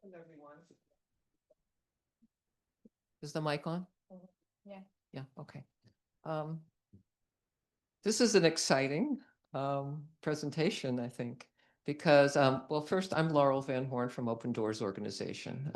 Welcome, everyone. Is the mic on? Yeah. Yeah, okay. This is an exciting presentation, I think, because, well, first, I'm Laurel Van Horn from Open Doors Organization.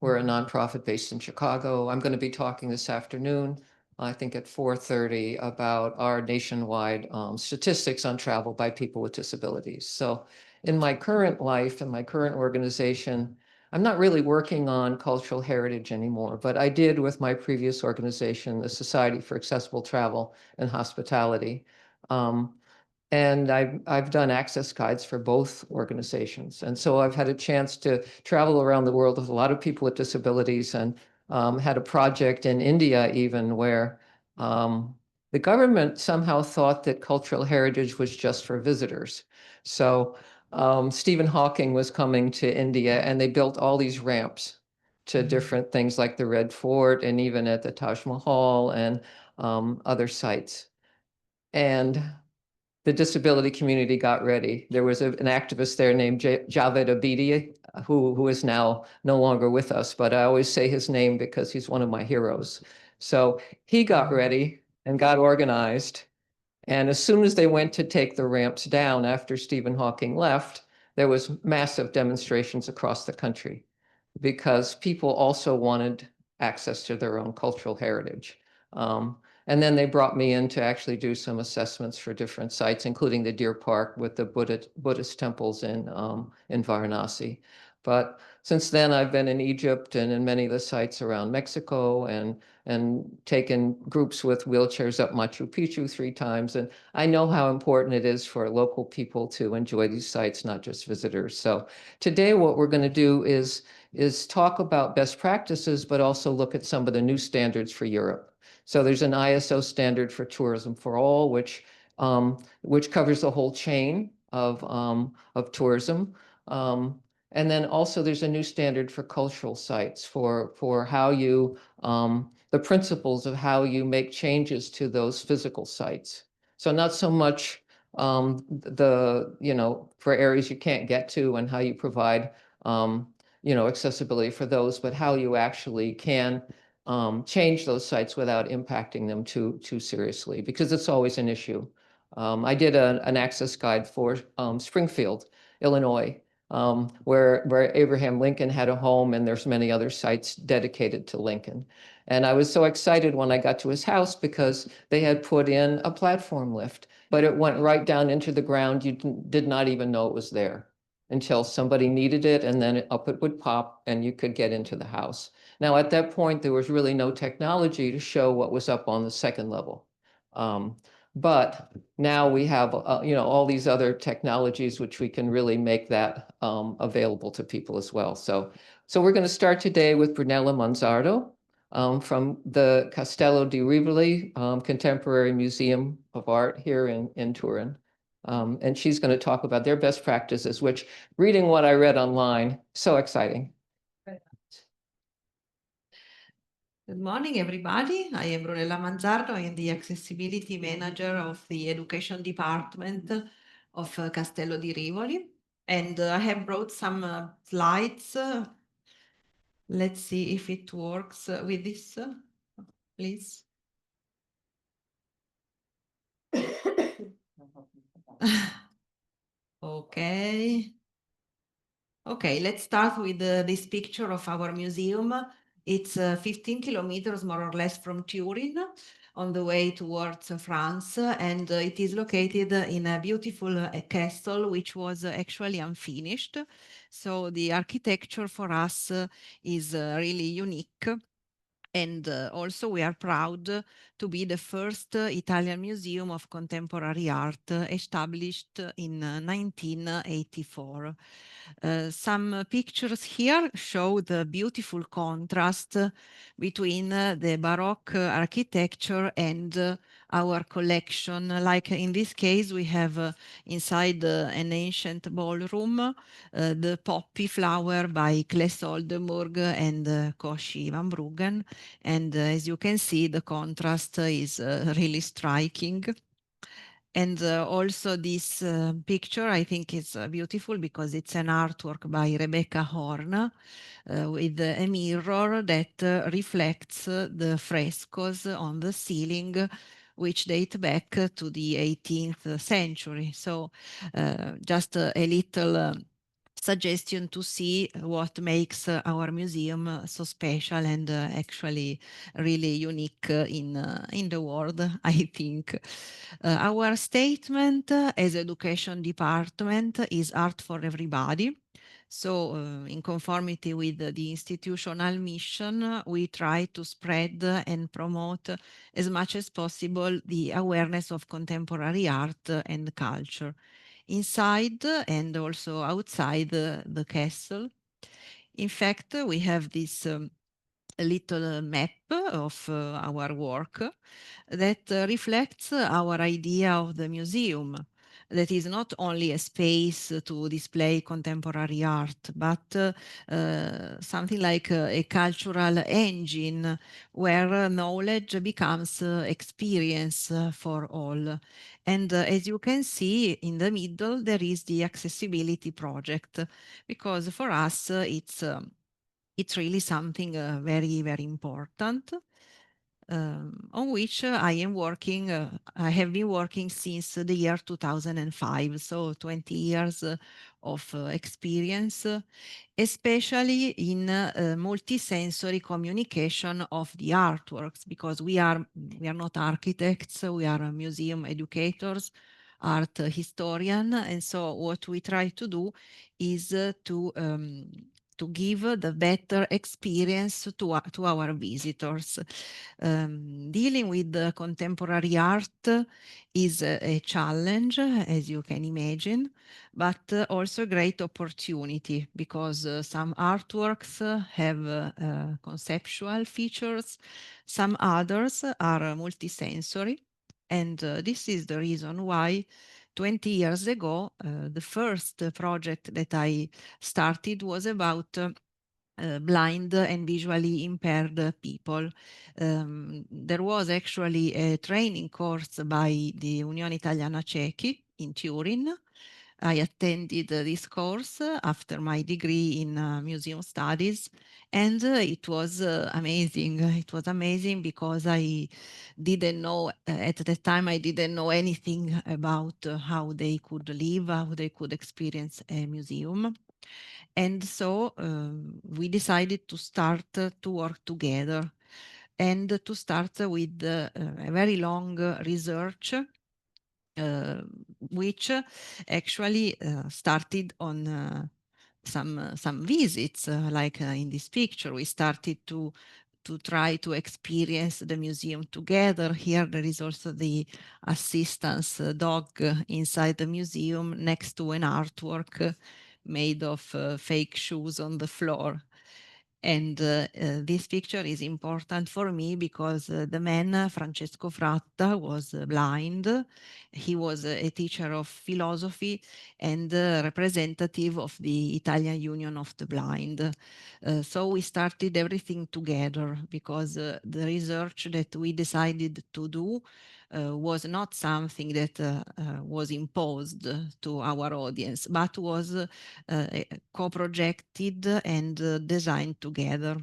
We're a nonprofit based in Chicago. I'm going to be talking this afternoon, I think at 4:30, about our nationwide statistics on travel by people with disabilities. So in my current life and my current organization, I'm not really working on cultural heritage anymore, but I did with my previous organization, the Society for Accessible Travel and Hospitality. And I've done access guides for both organizations. And so I've had a chance to travel around the world with a lot of people with disabilities, and had a project in India even where the government somehow thought that cultural heritage was just for visitors. So Stephen Hawking was coming to India, and they built all these ramps to different things like the Red Fort and even at the Taj Mahal and other sites. And the disability community got ready. There was an activist there named Javed Abidi, who is now no longer with us, but I always say his name because he's one of my heroes. So he got ready and got organized. And as soon as they went to take the ramps down after Stephen Hawking left, there was massive demonstrations across the country because people also wanted access to their own cultural heritage. And then they brought me in to actually do some assessments for different sites, including the Deer Park with the Buddhist temples in Varanasi. But since then, I've been in Egypt and in many of the sites around Mexico, and taken groups with wheelchairs up Machu Picchu 3 times. And I know how important it is for local people to enjoy these sites, not just visitors. So today, what we're going to do is talk about best practices, but also look at some of the new standards for Europe. So there's an ISO standard for tourism for all, which covers the whole chain of tourism. And then also there's a new standard for cultural sites for how you, the principles of how you make changes to those physical sites. So not so much for areas you can't get to and how you provide, accessibility for those, but how you actually can change those sites without impacting them too seriously, because it's always an issue. I did an access guide for Springfield, Illinois, where Abraham Lincoln had a home, and there's many other sites dedicated to Lincoln. And I was so excited when I got to his house because they had put in a platform lift, but it went right down into the ground. You did not even know it was there until somebody needed it, and then up it would pop and you could get into the house. Now, at that point, there was really no technology to show what was up on the second level. But now we have, all these other technologies which we can really make that available to people as well. So we're going to start today with Brunella Manzardo from the Castello di Rivoli Contemporary Museum of Art here in Turin. And she's going to talk about their best practices, which, reading what I read online, so exciting. Good morning, everybody. I am Brunella Manzardo. I am the Accessibility Manager of the Education Department of Castello di Rivoli. And I have brought some slides. Let's see if it works with this, please. Okay. Okay, let's start with this picture of our museum. It's 15 kilometers more or less from Turin on the way towards France, and it is located in a beautiful castle which was actually unfinished. So the architecture for us is really unique. And also we are proud to be the first Italian museum of contemporary art established in 1984. Some pictures here show the beautiful contrast between the Baroque architecture and our collection. Like in this case, we have inside an ancient ballroom the Poppy Flower by Claes Oldenburg and Koshi van Bruggen. And as you can see, the contrast is really striking. And also this picture, I think is beautiful because it's an artwork by Rebecca Horn with a mirror that reflects the frescoes on the ceiling, which date back to the 18th century. So just a little suggestion to see what makes our museum so special and actually really unique in the world, I think. Our statement as education department is art for everybody. So, in conformity with the institutional mission, we try to spread and promote as much as possible the awareness of contemporary art and culture inside and also outside the castle. In fact, we have this a little map of our work that reflects our idea of the museum. That is not only a space to display contemporary art, but something like a cultural engine where knowledge becomes experience for all. And as you can see in the middle, there is the accessibility project, because for us it's really something very, very important, on which I am working. I have been working since the year 2005, so 20 years of experience, especially in multisensory communication of the artworks, because we are not architects, we are museum educators, art historian, and so what we try to do is to give the better experience to our visitors. Dealing with the contemporary art is a challenge, as you can imagine, but also a great opportunity, because some artworks have conceptual features, some others are multisensory. And this is the reason why 20 years ago, the first project that I started was about blind and visually impaired people. There was actually a training course by the Unione Italiana Ciechi in Turin. I attended this course after my degree in museum studies, and it was amazing. It was amazing because I didn't know, at the time, I didn't know anything about how they could live, how they could experience a museum. And so we decided to start to work together and to start with a very long research, uh, which actually started on some visits, like in this picture. We started to try to experience the museum together. Here there is also the assistance dog inside the museum next to an artwork made of fake shoes on the floor. And this picture is important for me because the man, Francesco Fratta, was blind. He was a teacher of philosophy and representative of the Italian Union of the Blind. So we started everything together because the research that we decided to do was not something that was imposed to our audience, but was co-projected and designed together.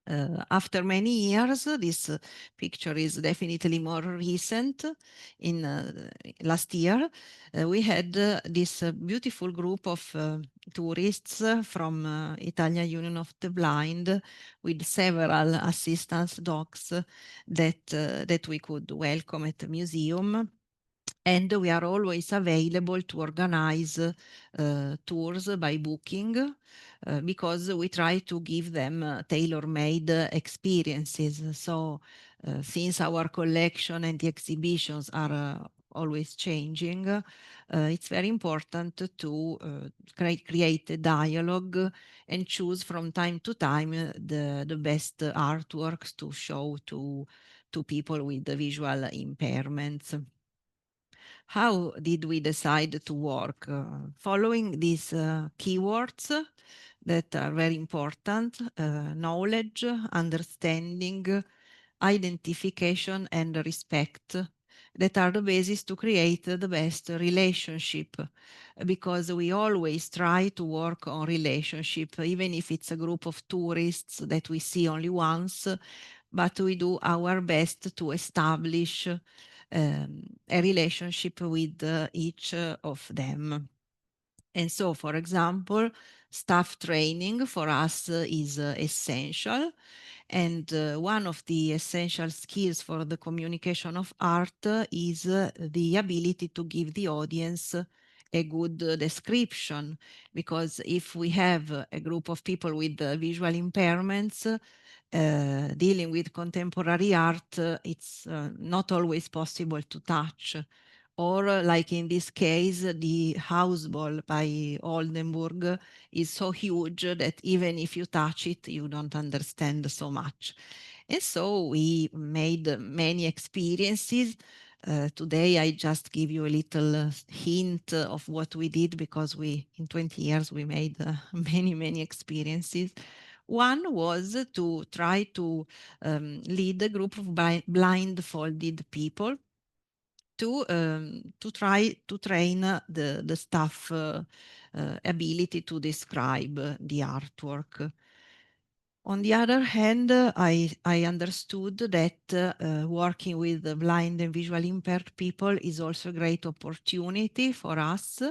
After many years, this picture is definitely more recent. In last year, we had this beautiful group of tourists from Italian Union of the Blind with several assistance dogs that we could welcome at the museum. And we are always available to organize tours by booking, because we try to give them tailor-made experiences. So since our collection and the exhibitions are always changing, it's very important to create a dialogue and choose from time to time the best artworks to show to people with visual impairments. How did we decide to work? Following these keywords that are very important: knowledge, understanding, identification, and respect. that are the basis to create the best relationship, because we always try to work on relationship, even if it's a group of tourists that we see only once, but we do our best to establish a relationship with each of them. And so, for example, staff training for us is essential. And one of the essential skills for the communication of art is the ability to give the audience a good description. Because if we have a group of people with visual impairments, dealing with contemporary art, it's not always possible to touch. Or, like in this case, the house ball by Oldenburg is so huge that even if you touch it, you don't understand so much. And so we made many experiences. Today, I just give you a little hint of what we did, because in 20 years, we made many, many experiences. One was to try to lead a group of blindfolded people to try to train the staff ability to describe the artwork. On the other hand, I understood that working with the blind and visually impaired people is also a great opportunity for us.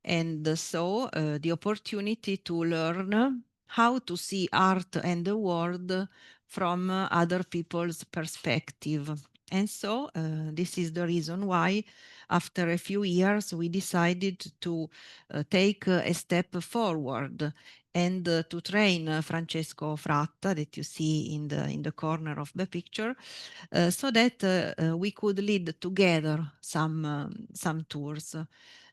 And so the opportunity to learn how to see art and the world from other people's perspective. And so this is the reason why, after a few years, we decided to take a step forward and to train Francesco Fratta, that you see in the corner of the picture, so that we could lead together some tours.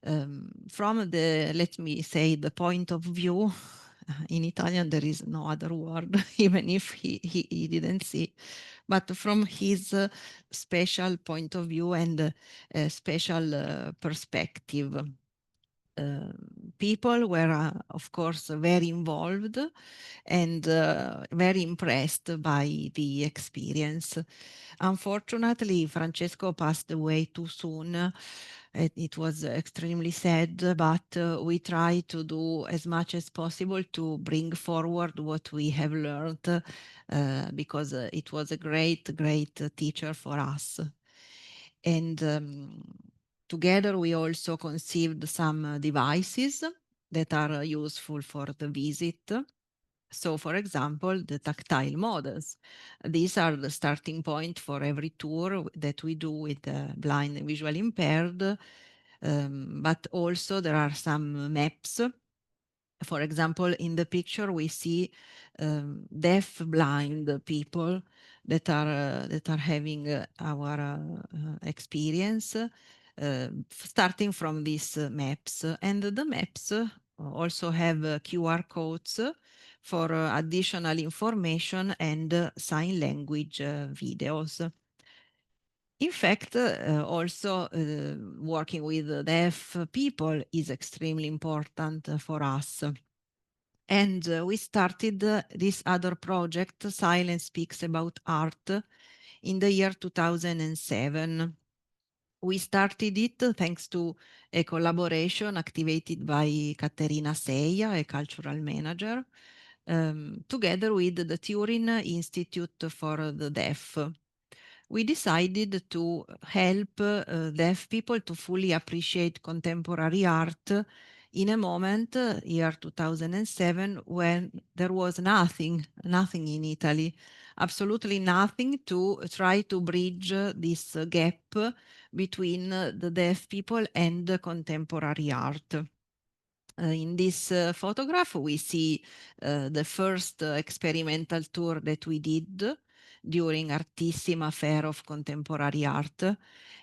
From the, let me say, the point of view, in Italian there is no other word, even if he didn't see, but from his special point of view and special perspective. People were, of course, very involved and very impressed by the experience. Unfortunately, Francesco passed away too soon. It was extremely sad, but we try to do as much as possible to bring forward what we have learned, because it was a great, great teacher for us. And together we also conceived some devices that are useful for the visit. So, for example, the tactile models. These are the starting point for every tour that we do with the blind and visually impaired. But also there are some maps. For example, in the picture we see deaf blind people that are having our experience, starting from these maps. And the maps also have QR codes for additional information and sign language videos. In fact, also working with deaf people is extremely important for us. And we started this other project, Silence Speaks About Art, in the year 2007. We started it thanks to a collaboration activated by Katerina Seia, a cultural manager, together with the Turin Institute for the Deaf. We decided to help deaf people to fully appreciate contemporary art in a moment, year 2007, when there was nothing in Italy, absolutely nothing to try to bridge this gap between the deaf people and the contemporary art. In this photograph, we see the first experimental tour that we did during Artissima Fair of Contemporary Art.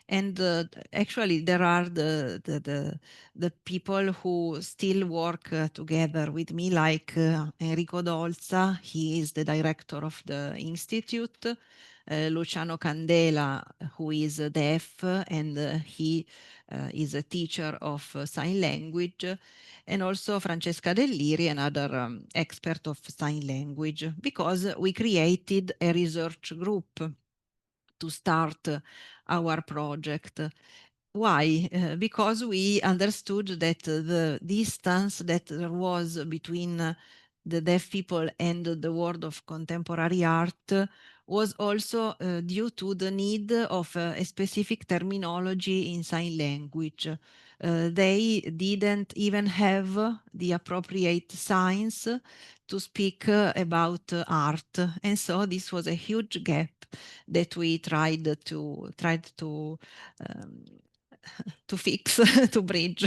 And actually, there are the people who still work together with me, like Enrico Dolza. He is the director of the institute. Luciano Candela, who is deaf, and he is a teacher of sign language, and also Francesca Dell'Iri, another expert of sign language, because we created a research group to start our project. Why? Because we understood that the distance that there was between the deaf people and the world of contemporary art was also due to the need of a specific terminology in sign language. They didn't even have the appropriate signs to speak about art, and so this was a huge gap that we tried to um, to fix, to bridge.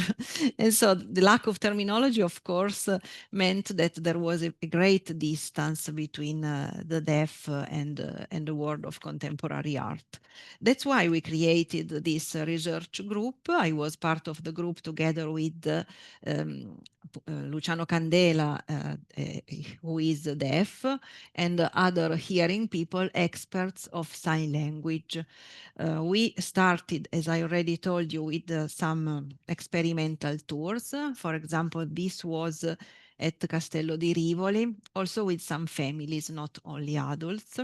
And so the lack of terminology, of course, meant that there was a great distance between the deaf and the world of contemporary art. That's why we created this research group. I was part of the group together with Luciano Candela, who is deaf, and other hearing people, experts of sign language. We started, as I already told you, with some experimental tours. For example, this was at Castello di Rivoli, also with some families, not only adults,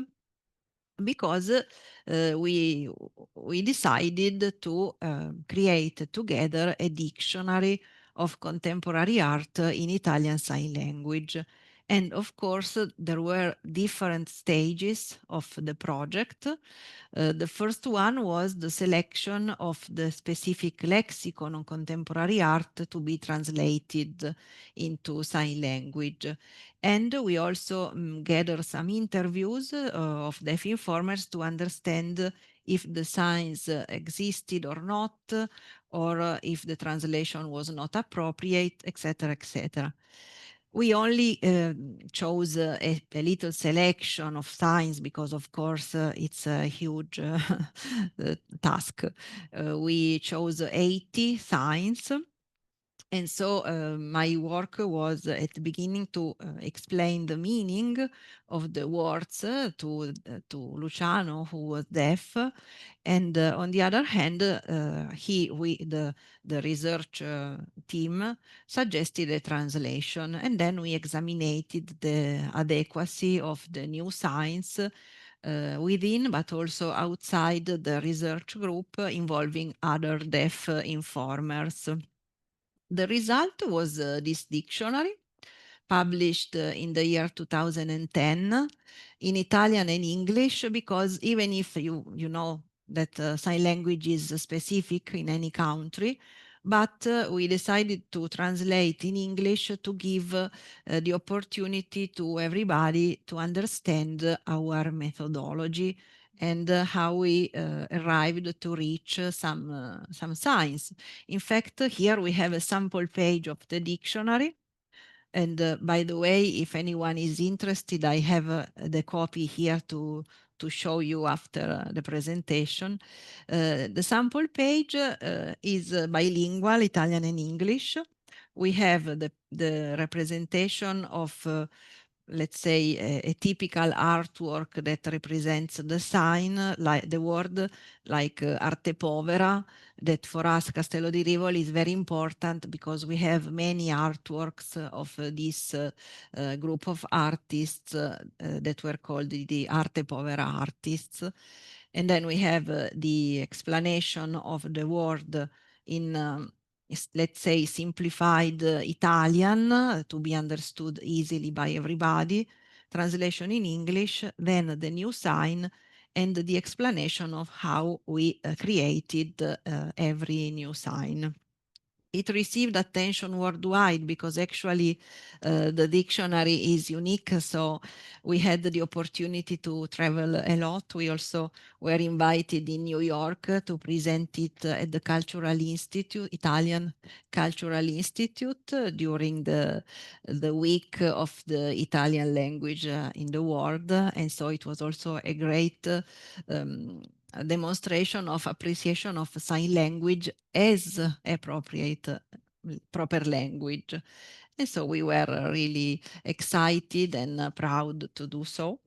because we decided to create together a dictionary of contemporary art in Italian Sign Language. And of course, there were different stages of the project. The first one was the selection of the specific lexicon on contemporary art to be translated into sign language. And we also gathered some interviews of deaf informers to understand if the signs existed or not, or if the translation was not appropriate, etc., etc. We only chose a little selection of signs because, of course, it's a huge task. We chose 80 signs. And so my work was at the beginning to explain the meaning of the words to Luciano, who was deaf, and on the other hand, the research team suggested a translation, and then we examined the adequacy of the new signs within, but also outside the research group involving other deaf informers. The result was this dictionary published in the year 2010 in Italian and English, because even if you know that sign language is specific in any country, but we decided to translate in English to give the opportunity to everybody to understand our methodology and how we arrived to reach some signs. In fact, here we have a sample page of the dictionary. And by the way, if anyone is interested, I have the copy here to show you after the presentation. The sample page is bilingual, Italian and English. We have the representation of let's say a typical artwork that represents the sign, like the word, like arte povera, that for us Castello di Rivoli is very important because we have many artworks of this group of artists that were called the arte povera artists. And then we have the explanation of the word in let's say simplified Italian to be understood easily by everybody, translation in English, then the new sign, and the explanation of how we created every new sign. It received attention worldwide because actually the dictionary is unique. So we had the opportunity to travel a lot. We also were invited in New York to present it at the Cultural Institute, Italian Cultural Institute, during the week of the Italian language in the world. And so it was also a great a demonstration of appreciation of sign language as appropriate proper language. And so we were really excited and proud to do so.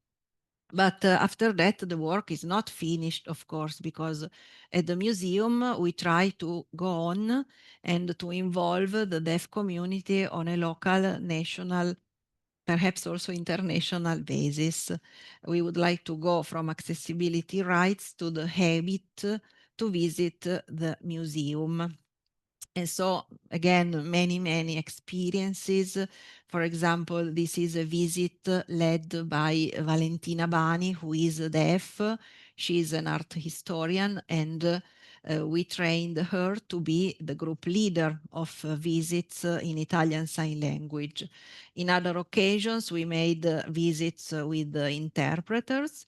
But after that, the work is not finished, of course, because at the museum, we try to go on and to involve the deaf community on a local, national, perhaps also international basis. We would like to go from accessibility rights to the habit to visit the museum. And so, again, many experiences. For example, this is a visit led by Valentina Bani, who is deaf. She is an art historian, and we trained her to be the group leader of visits in Italian Sign Language. In other occasions, we made visits with interpreters,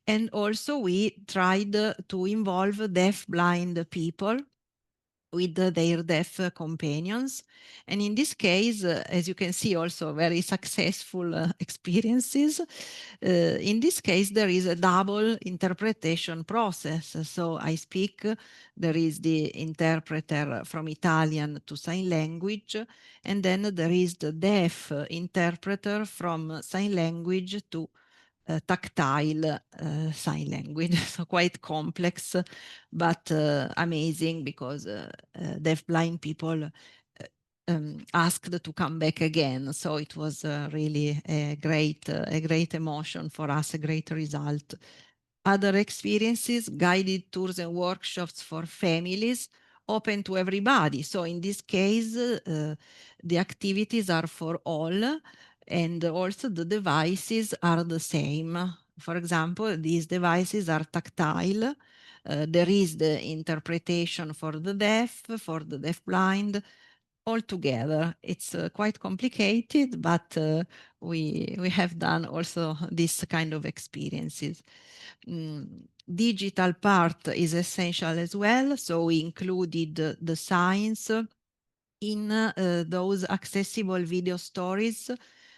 and also we tried to involve deaf-blind people with their deaf companions. And in this case, as you can see, also very successful experiences. In this case, there is a double interpretation process. So I speak, there is the interpreter from Italian to sign language, and then there is the deaf interpreter from sign language to tactile sign language. So quite complex, but amazing, because deaf-blind people asked to come back again. So it was really a great emotion for us, a great result. Other experiences, guided tours and workshops for families, open to everybody. So in this case, the activities are for all, and also the devices are the same. For example, these devices are tactile. There is the interpretation for the deaf blind, all together. It's quite complicated, but we have done also this kind of experiences. Digital part is essential as well, so we included the science in those accessible video stories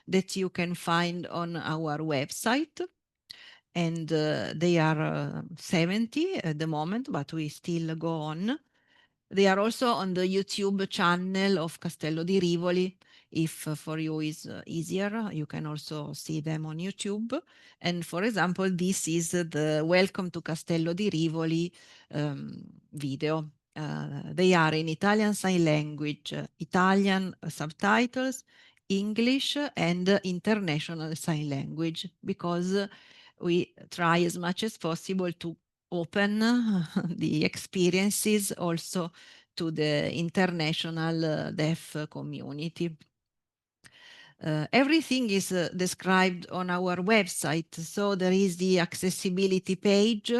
that you can find on our website. And they are 70 at the moment, but we still go on. They are also on the YouTube channel of Castello di Rivoli. If for you is easier, you can also see them on YouTube. And for example, this is the Welcome to Castello di Rivoli video. They are in Italian Sign Language, Italian subtitles, English, and International Sign Language, because we try as much as possible to open the experiences also to the international deaf community. Everything is described on our website. So there is the accessibility page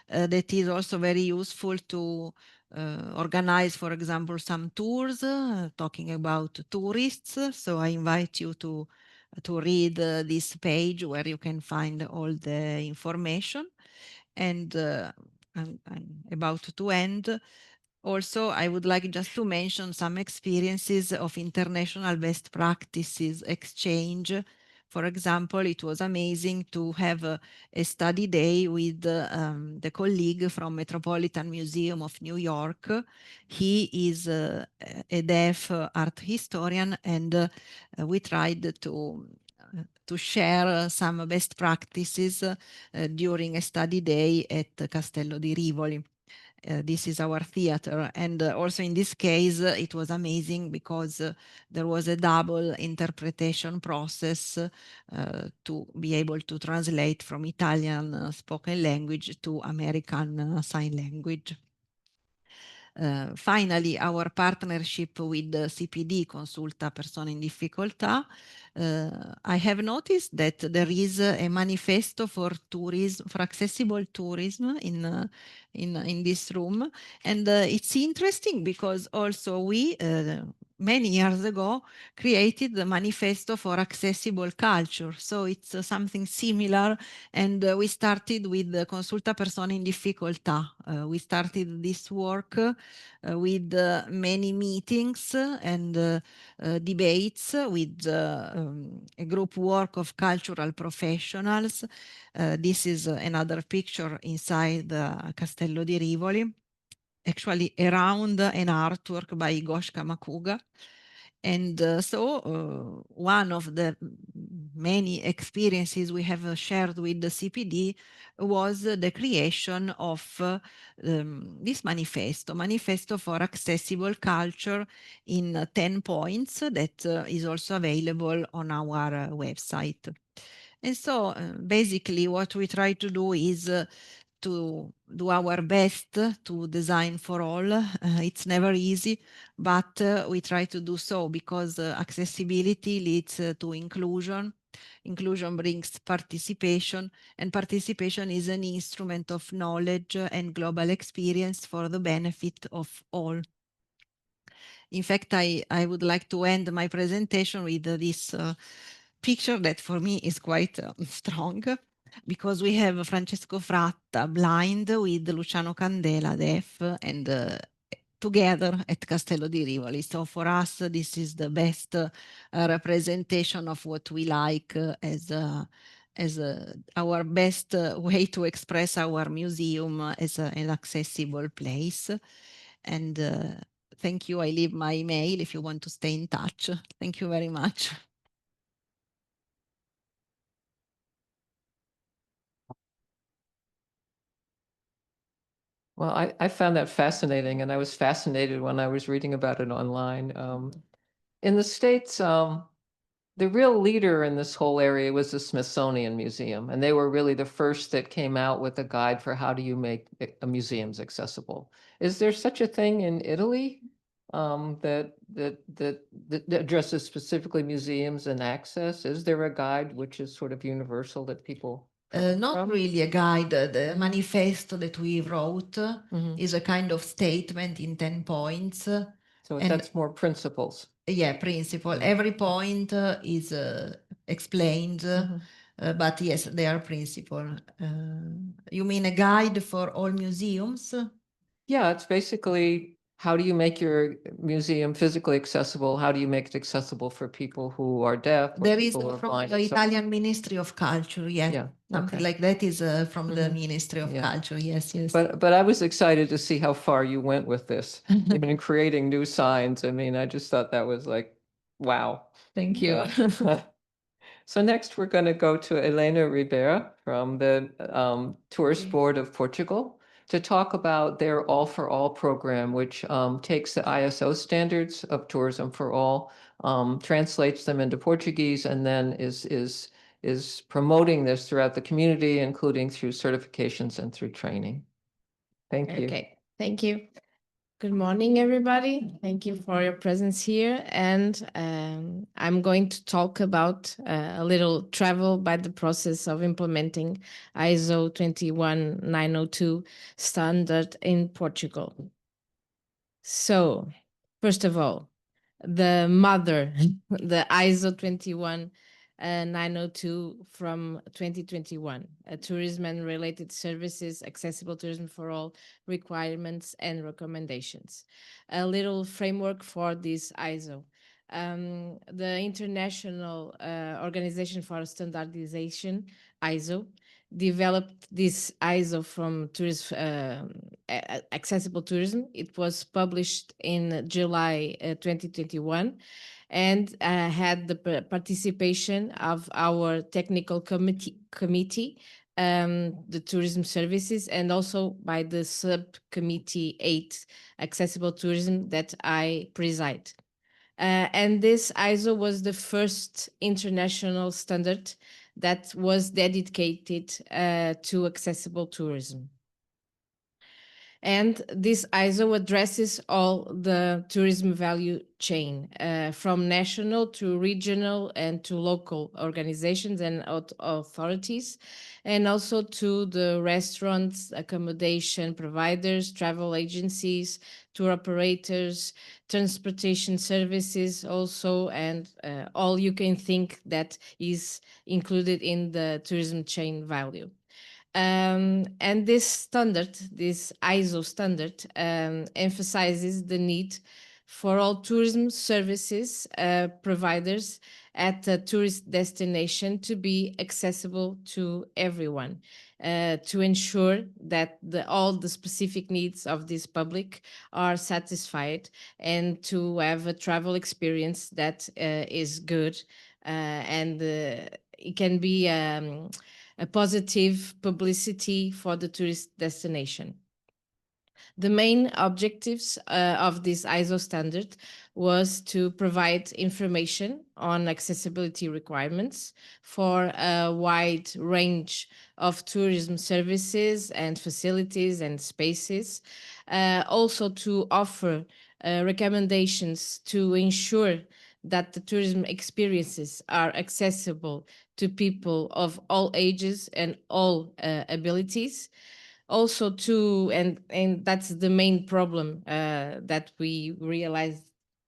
that is also very useful to organize, for example, some tours talking about tourists. So I invite you to read this page where you can find all the information. And I'm about to end. Also, I would like just to mention some experiences of international best practices exchange. For example, it was amazing to have a study day with the colleague from Metropolitan Museum of New York. He is a deaf art historian, and we tried to share some best practices during a study day at Castello di Rivoli. This is our theater. And also in this case, it was amazing because there was a double interpretation process to be able to translate from Italian spoken language to American Sign Language. Finally, our partnership with CPD, Consulta Persone in Difficoltà. I have noticed that there is a manifesto for tourism, for accessible tourism in this room. And it's interesting because also we, many years ago, created the manifesto for accessible culture. So it's something similar. And we started with the Consulta Persone in Difficoltà. We started this work with many meetings and debates with a group work of cultural professionals. This is another picture inside Castello di Rivoli, actually around an artwork by Goshka Makuga. And one of the many experiences we have shared with the CPD was the creation of this manifesto for accessible culture in 10 points that is also available on our website. And so basically what we try to do is to do our best to design for all. It's never easy, but we try to do so because accessibility leads to inclusion. Inclusion brings participation, and participation is an instrument of knowledge and global experience for the benefit of all. In fact, I would like to end my presentation with this picture that for me is quite strong, because we have Francesco Fratta blind with Luciano Candela deaf, and together at Castello di Rivoli. So for us, this is the best representation of what we like as our best way to express our museum as an accessible place. And thank you. I leave my email if you want to stay in touch. Thank you very much. Well, I found that fascinating, and I was fascinated when I was reading about it online. In the States, the real leader in this whole area was the Smithsonian Museum, and they were really the first that came out with a guide for how do you make museums accessible. Is there such a thing in Italy that addresses specifically museums and access? Is there a guide which is sort of universal that people? Not really a guide. The manifesto that we wrote Mhm. is a kind of statement in 10 points. So And that's more principles. yeah, principle. Yeah. Every point is explained, but yes, they are principle. You mean a guide for all museums? Yeah, it's basically how do you make your museum physically accessible? How do you make it accessible for people who are deaf or There is people who are from blind? the and so- Italian Ministry of Culture, yeah. Yeah, Something okay. like that is from the Mhm. Ministry of Yeah. Culture, yes, yes. But I was excited to see how far you went with this, even in creating new signs. I mean, I just thought that was like, wow. Thank you. So next, we're going to go to Helena Ribeiro from the Tourist Board of Portugal to talk about their All for All program, which takes the ISO standards of tourism for all, translates them into Portuguese, and then is promoting this throughout the community, including through certifications and through training. Thank you. Okay, thank you. Good morning, everybody. Thank you for your presence here. And I'm going to talk about a little travel by the process of implementing ISO 21902 standard in Portugal. So, first of all, the mother, the ISO 21902 from 2021, tourism and related services, accessible tourism for all, requirements and recommendations. A little framework for this ISO. The International Organization for Standardization, ISO, developed this ISO from accessible tourism. It was published in July 2021 and had the participation of our technical committee, the tourism services, and also by the subcommittee 8, accessible tourism, that I preside. And this ISO was the first international standard that was dedicated to accessible tourism. And this ISO addresses all the tourism value chain, from national to regional and to local organizations and authorities, and also to the restaurants, accommodation providers, travel agencies, tour operators, transportation services also, and all you can think that is included in the tourism chain value. And this standard, this ISO standard, emphasizes the need for all tourism services providers at a tourist destination to be accessible to everyone, to ensure that all the specific needs of this public are satisfied, and to have a travel experience that is good, and it can be a positive publicity for the tourist destination. The main objectives of this ISO standard was to provide information on accessibility requirements for a wide range of tourism services and facilities and spaces. Also to offer recommendations to ensure that the tourism experiences are accessible to people of all ages and all abilities. Also to, and that's the main problem that we realized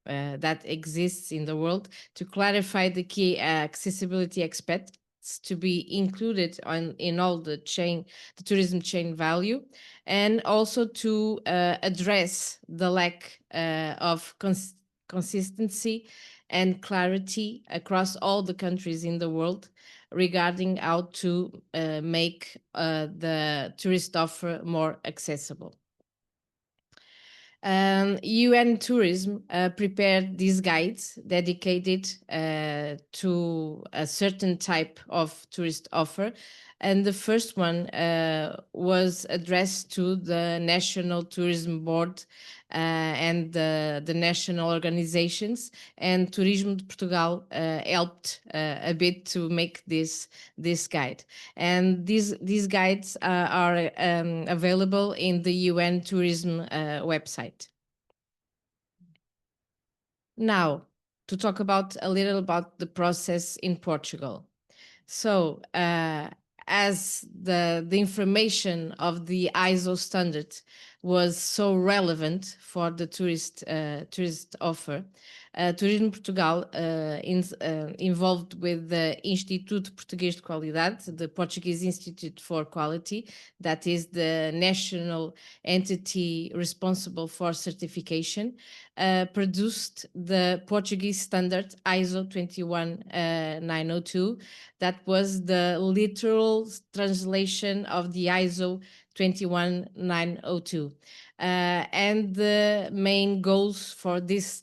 that exists in the world, to clarify the key accessibility aspects to be included in all the tourism chain value, and also to address the lack of consistency and clarity across all the countries in the world regarding how to make the tourist offer more accessible. UN Tourism prepared these guides dedicated to a certain type of tourist offer. And the first one was addressed to the National Tourism Board and the national organizations. And Turismo de Portugal helped a bit to make this guide. And these guides are available in the UN Tourism website. Now, to talk about a little about the process in Portugal. So, as the information of the ISO standard was so relevant for the tourist offer, Turismo Portugal involved with the Instituto Português de Qualidade, the Portuguese Institute for Quality, that is the national entity responsible for certification, produced the Portuguese standard ISO 21902, that was the literal translation of the ISO 21902. And the main goals for this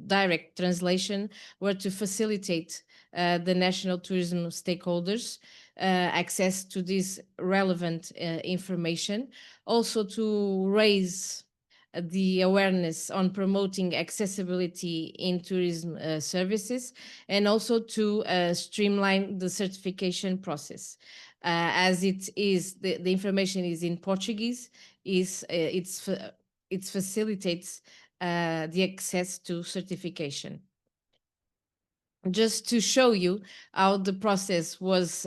direct translation were to facilitate the national tourism stakeholders access to this relevant information, also to raise the awareness on promoting accessibility in tourism services, and also to streamline the certification process. As it is, the information is in Portuguese, it facilitates the access to certification. Just to show you how the process was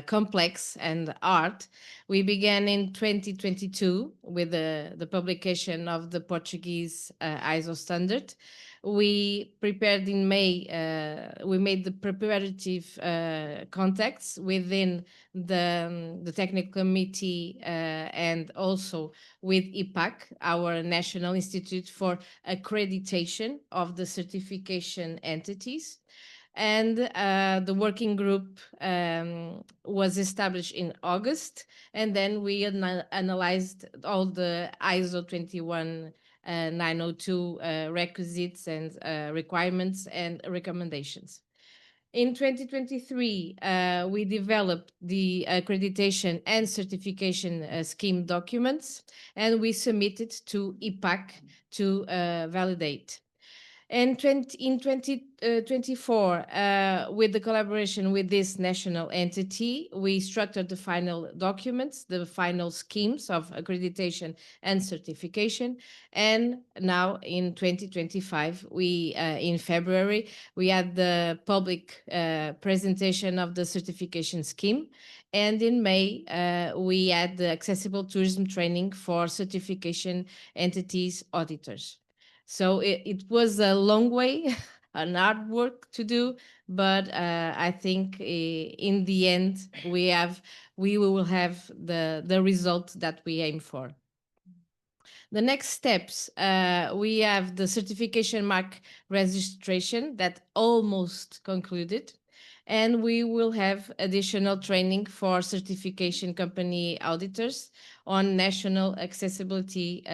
complex and hard, we began in 2022 with the publication of the Portuguese ISO standard. We prepared in May, we made the preparative contacts within the technical committee and also with IPAC, our National Institute for Accreditation of the Certification Entities. And the working group was established in August, and then we analyzed all the ISO 21902 requisites and requirements and recommendations. In 2023, we developed the accreditation and certification scheme documents, and we submitted to IPAC to validate. And in 2024, with the collaboration with this national entity, we structured the final documents, the final schemes of accreditation and certification. And now in 2025, in February, we had the public presentation of the certification scheme. And in May, we had the accessible tourism training for certification entities auditors. So it was a long way, an hard work to do, but I think in the end we will have the result that we aim for. The next steps, we have the certification mark registration that almost concluded, and we will have additional training for certification company auditors on national accessibility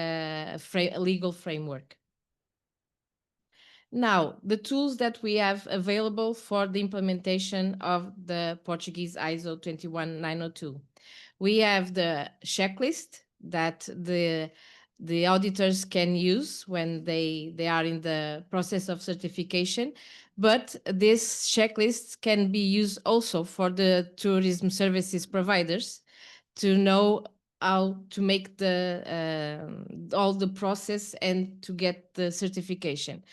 legal framework. Now, the tools that we have available for the implementation of the Portuguese ISO 21902. We have the checklist that the auditors can use when they are in the process of certification, but this checklist can be used also for the tourism services providers to know how to make all the process and to get the certification.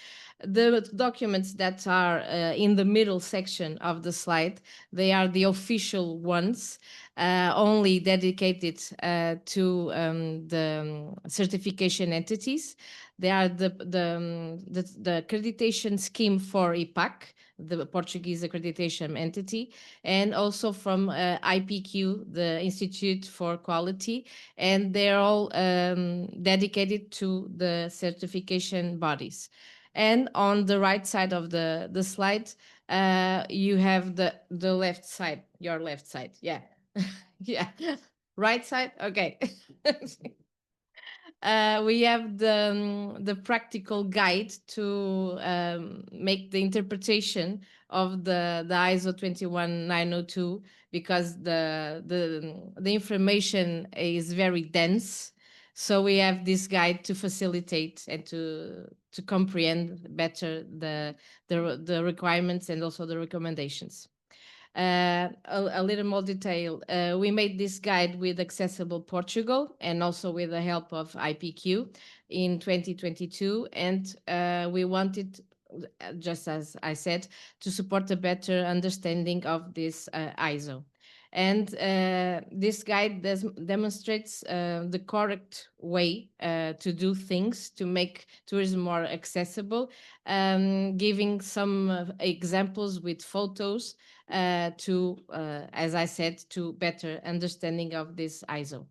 The documents that are in the middle section of the slide, they are the official ones, only dedicated to the certification entities. They are the accreditation scheme for IPAC, the Portuguese accreditation entity, and also from IPQ, the Institute for Quality, and they're all dedicated to the certification bodies. And on the right side of the slide, you have the left side, your left side. Yeah. Yeah. Right side. Okay. We have the practical guide to make the interpretation of the ISO 21902 because the information is very dense. So we have this guide to facilitate and to comprehend better the requirements and also the recommendations. A little more detail. We made this guide with Accessible Portugal and also with the help of IPQ in 2022. And we wanted, just as I said, to support a better understanding of this ISO. And this guide demonstrates the correct way to do things to make tourism more accessible, giving some examples with photos to, as I said, to better understanding of this ISO.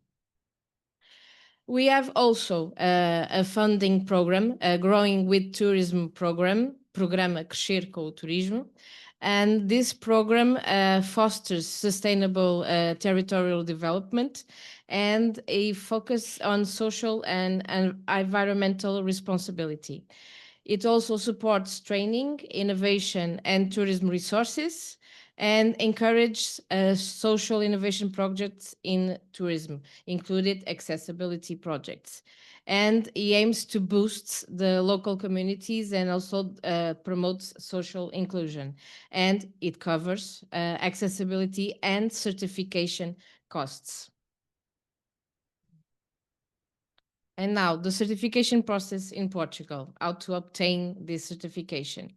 We have also a funding program, a Growing with Tourism program, Programa Crescer com o Turismo. And this program fosters sustainable territorial development and a focus on social and environmental responsibility. It also supports training, innovation, and tourism resources, and encourages social innovation projects in tourism, included accessibility projects. And he aims to boost the local communities and also promotes social inclusion. And it covers accessibility and certification costs. And now the certification process in Portugal, how to obtain this certification.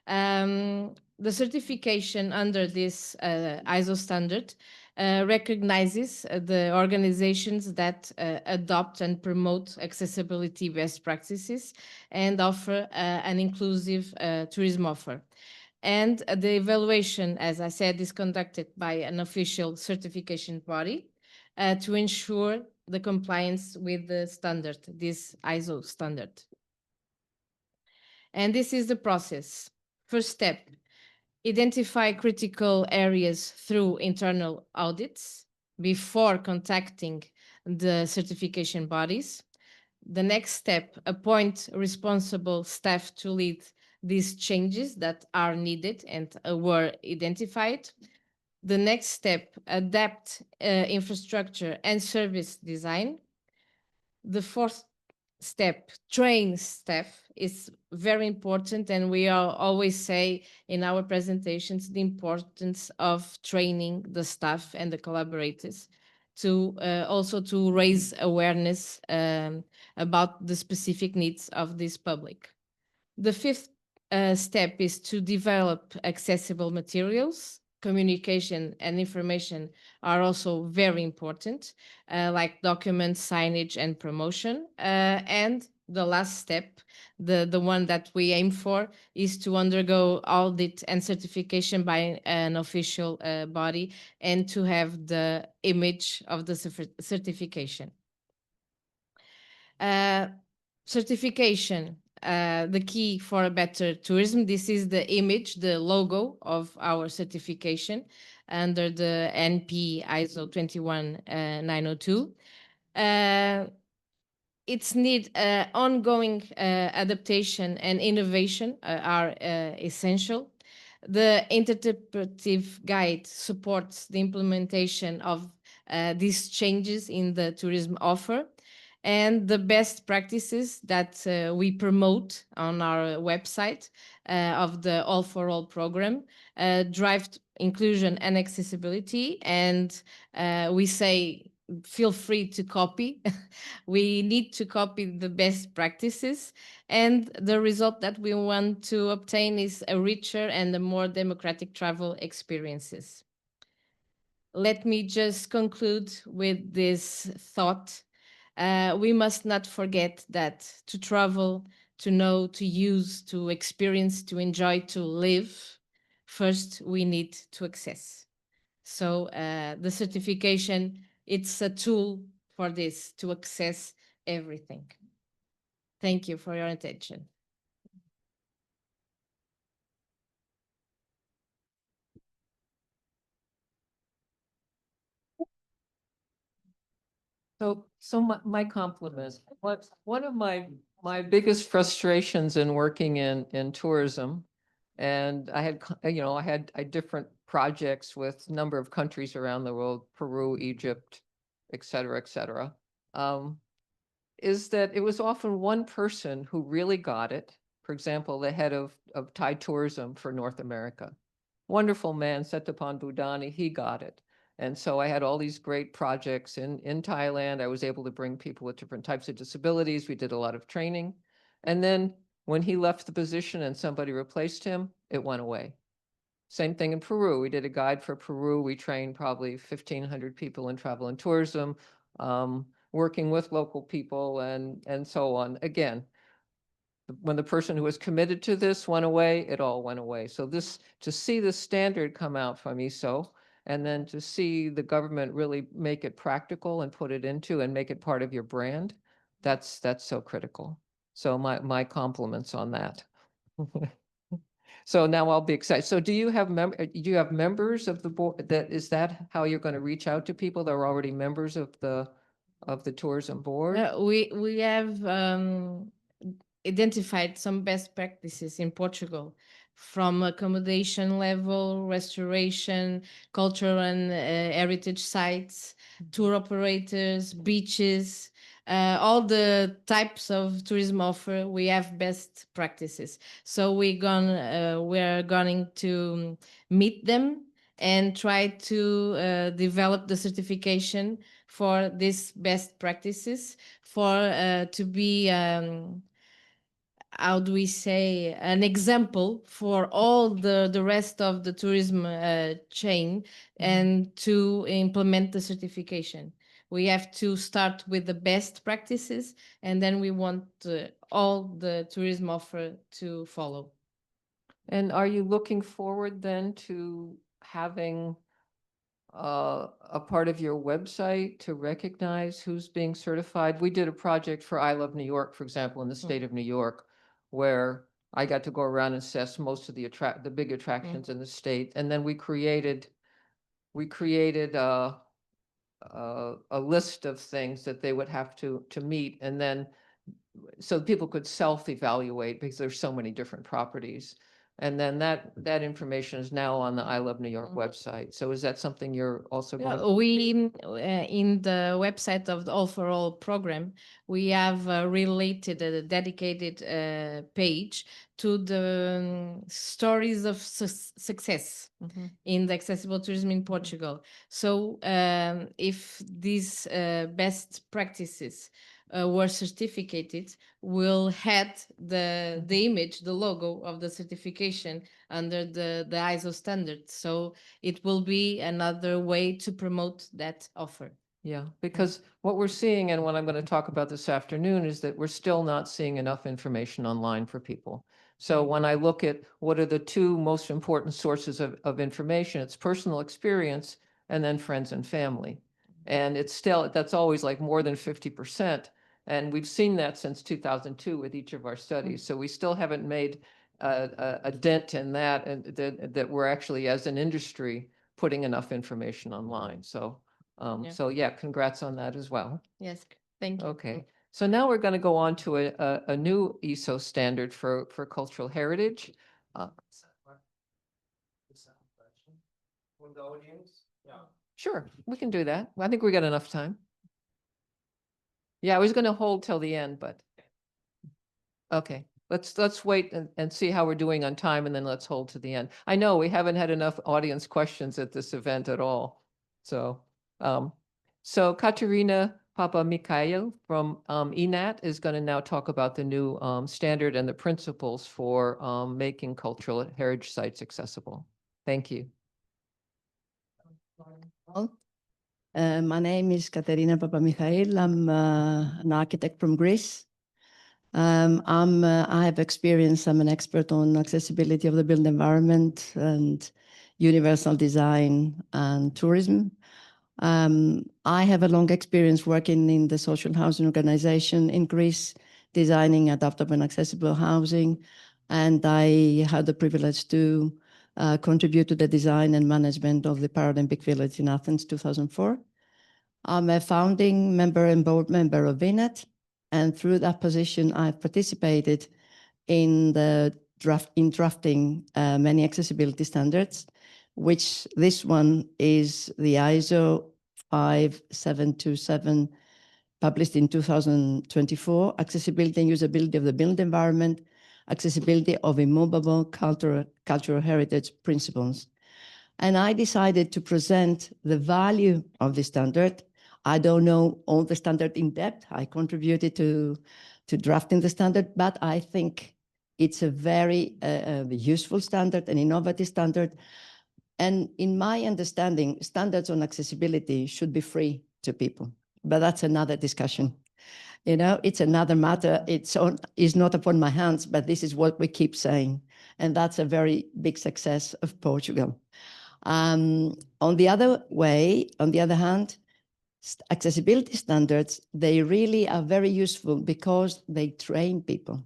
The certification under this ISO standard recognizes the organizations that adopt and promote accessibility best practices and offer an inclusive tourism offer. And the evaluation, as I said, is conducted by an official certification body to ensure the compliance with the standard, this ISO standard. And this is the process. First step, identify critical areas through internal audits before contacting the certification bodies. The next step, appoint responsible staff to lead these changes that are needed and were identified. The next step, adapt infrastructure and service design. The fourth step, train staff, is very important, and we always say in our presentations the importance of training the staff and the collaborators to also to raise awareness about the specific needs of this public. The fifth step is to develop accessible materials. Communication and information are also very important, like documents, signage, and promotion. And the last step, the one that we aim for, is to undergo audit and certification by an official body and to have the image of the certification. Certification, the key for a better tourism. This is the image, the logo of our certification under the NP ISO 21902. It's need ongoing adaptation and innovation are essential. The interpretive guide supports the implementation of these changes in the tourism offer, and the best practices that we promote on our website of the All for All program drive inclusion and accessibility. And we say, feel free to copy. We need to copy the best practices. And the result that we want to obtain is a richer and a more democratic travel experiences. Let me just conclude with this thought. We must not forget that to travel, to know, to use, to experience, to enjoy, to live, first we need to access. So the certification, it's a tool for this, to access everything. Thank you for your attention. So my compliments. One of my biggest frustrations in working in tourism, and I had, I had different projects with a number of countries around the world, Peru, Egypt, et cetera, is that it was often one person who really got it. For example, the head of Thai tourism for North America. Wonderful man, Setapan Budani, he got it. And so I had all these great projects in Thailand. I was able to bring people with different types of disabilities. We did a lot of training. And then when he left the position and somebody replaced him, it went away. Same thing in Peru. We did a guide for Peru. We trained probably 1,500 people in travel and tourism, working with local people and so on. Again, when the person who was committed to this went away, it all went away. So this, to see the standard come out from ISO, and then to see the government really make it practical and put it into and make it part of your brand, that's so critical. So my compliments on that. So now I'll be excited. So do you have members of the board? Is that how you're going to reach out to people that are already members of the tourism board? We have identified some best practices in Portugal, from accommodation level, restoration, cultural and heritage sites, tour operators, beaches, all the types of tourism offer. We have best practices. So we're going to meet them and try to develop the certification for these best practices, for to be how do we say, an example for all the rest of the tourism chain, and to implement the certification. We have to start with the best practices, and then we want all the tourism offer to follow. And are you looking forward then to having a part of your website to recognize who's being certified? We did a project for I Love New York, for example, in the state of New York, where I got to go around and assess most of the big attractions in the state. And then we created a list of things that they would have to meet, and then so people could self-evaluate, because there's so many different properties. And then that information is now on the I Love New York website. So is that something you're also going to? We, in the website of the All for All program, we have related a dedicated page to the stories of success in the accessible tourism in Portugal. So if these best practices were certificated, will add the image, the logo of the certification under the ISO standard. So it will be another way to promote that offer. Yeah, because what we're seeing, and what I'm going to talk about this afternoon, is that we're still not seeing enough information online for people. So when I look at what are the two most important sources of information, it's personal experience and then friends and family. And it's still, that's always like more than 50%. And we've seen that since 2002 with each of our studies. So we still haven't made a dent in that, and that we're actually, as an industry, putting enough information online. So, Yeah. so yeah, congrats on that as well. Yes, thank you. Okay, so now we're going to go on to a new ESO standard for cultural heritage. Sure, we can do that. I think we got enough time. Yeah, I was going to hold till the end, but okay, let's wait and see how we're doing on time, and then let's hold to the end. I know we haven't had enough audience questions at this event at all. So, so Katerina Papamichail from ENAT is going to now talk about the new standard and the principles for making cultural heritage sites accessible. Thank you. My name is Katerina Papamichail. I'm an architect from Greece. I have experience. I'm an expert on accessibility of the built environment and universal design and tourism. I have a long experience working in the social housing organization in Greece, designing adaptable and accessible housing. And I had the privilege to contribute to the design and management of the Paralympic Village in Athens, 2004. I'm a founding member and board member of ENAT. And through that position, I've participated in drafting many accessibility standards, which this one is the ISO 5727, published in 2024, accessibility and usability of the built environment, accessibility of immovable cultural heritage principles. And I decided to present the value of the standard. I don't know all the standard in depth. I contributed to drafting the standard, but I think it's a very useful standard, an innovative standard. And in my understanding, standards on accessibility should be free to people, but that's another discussion. You know, it's another matter. It's not upon my hands, but this is what we keep saying. And that's a very big success of Portugal. On the other hand, accessibility standards, they really are very useful because they train people.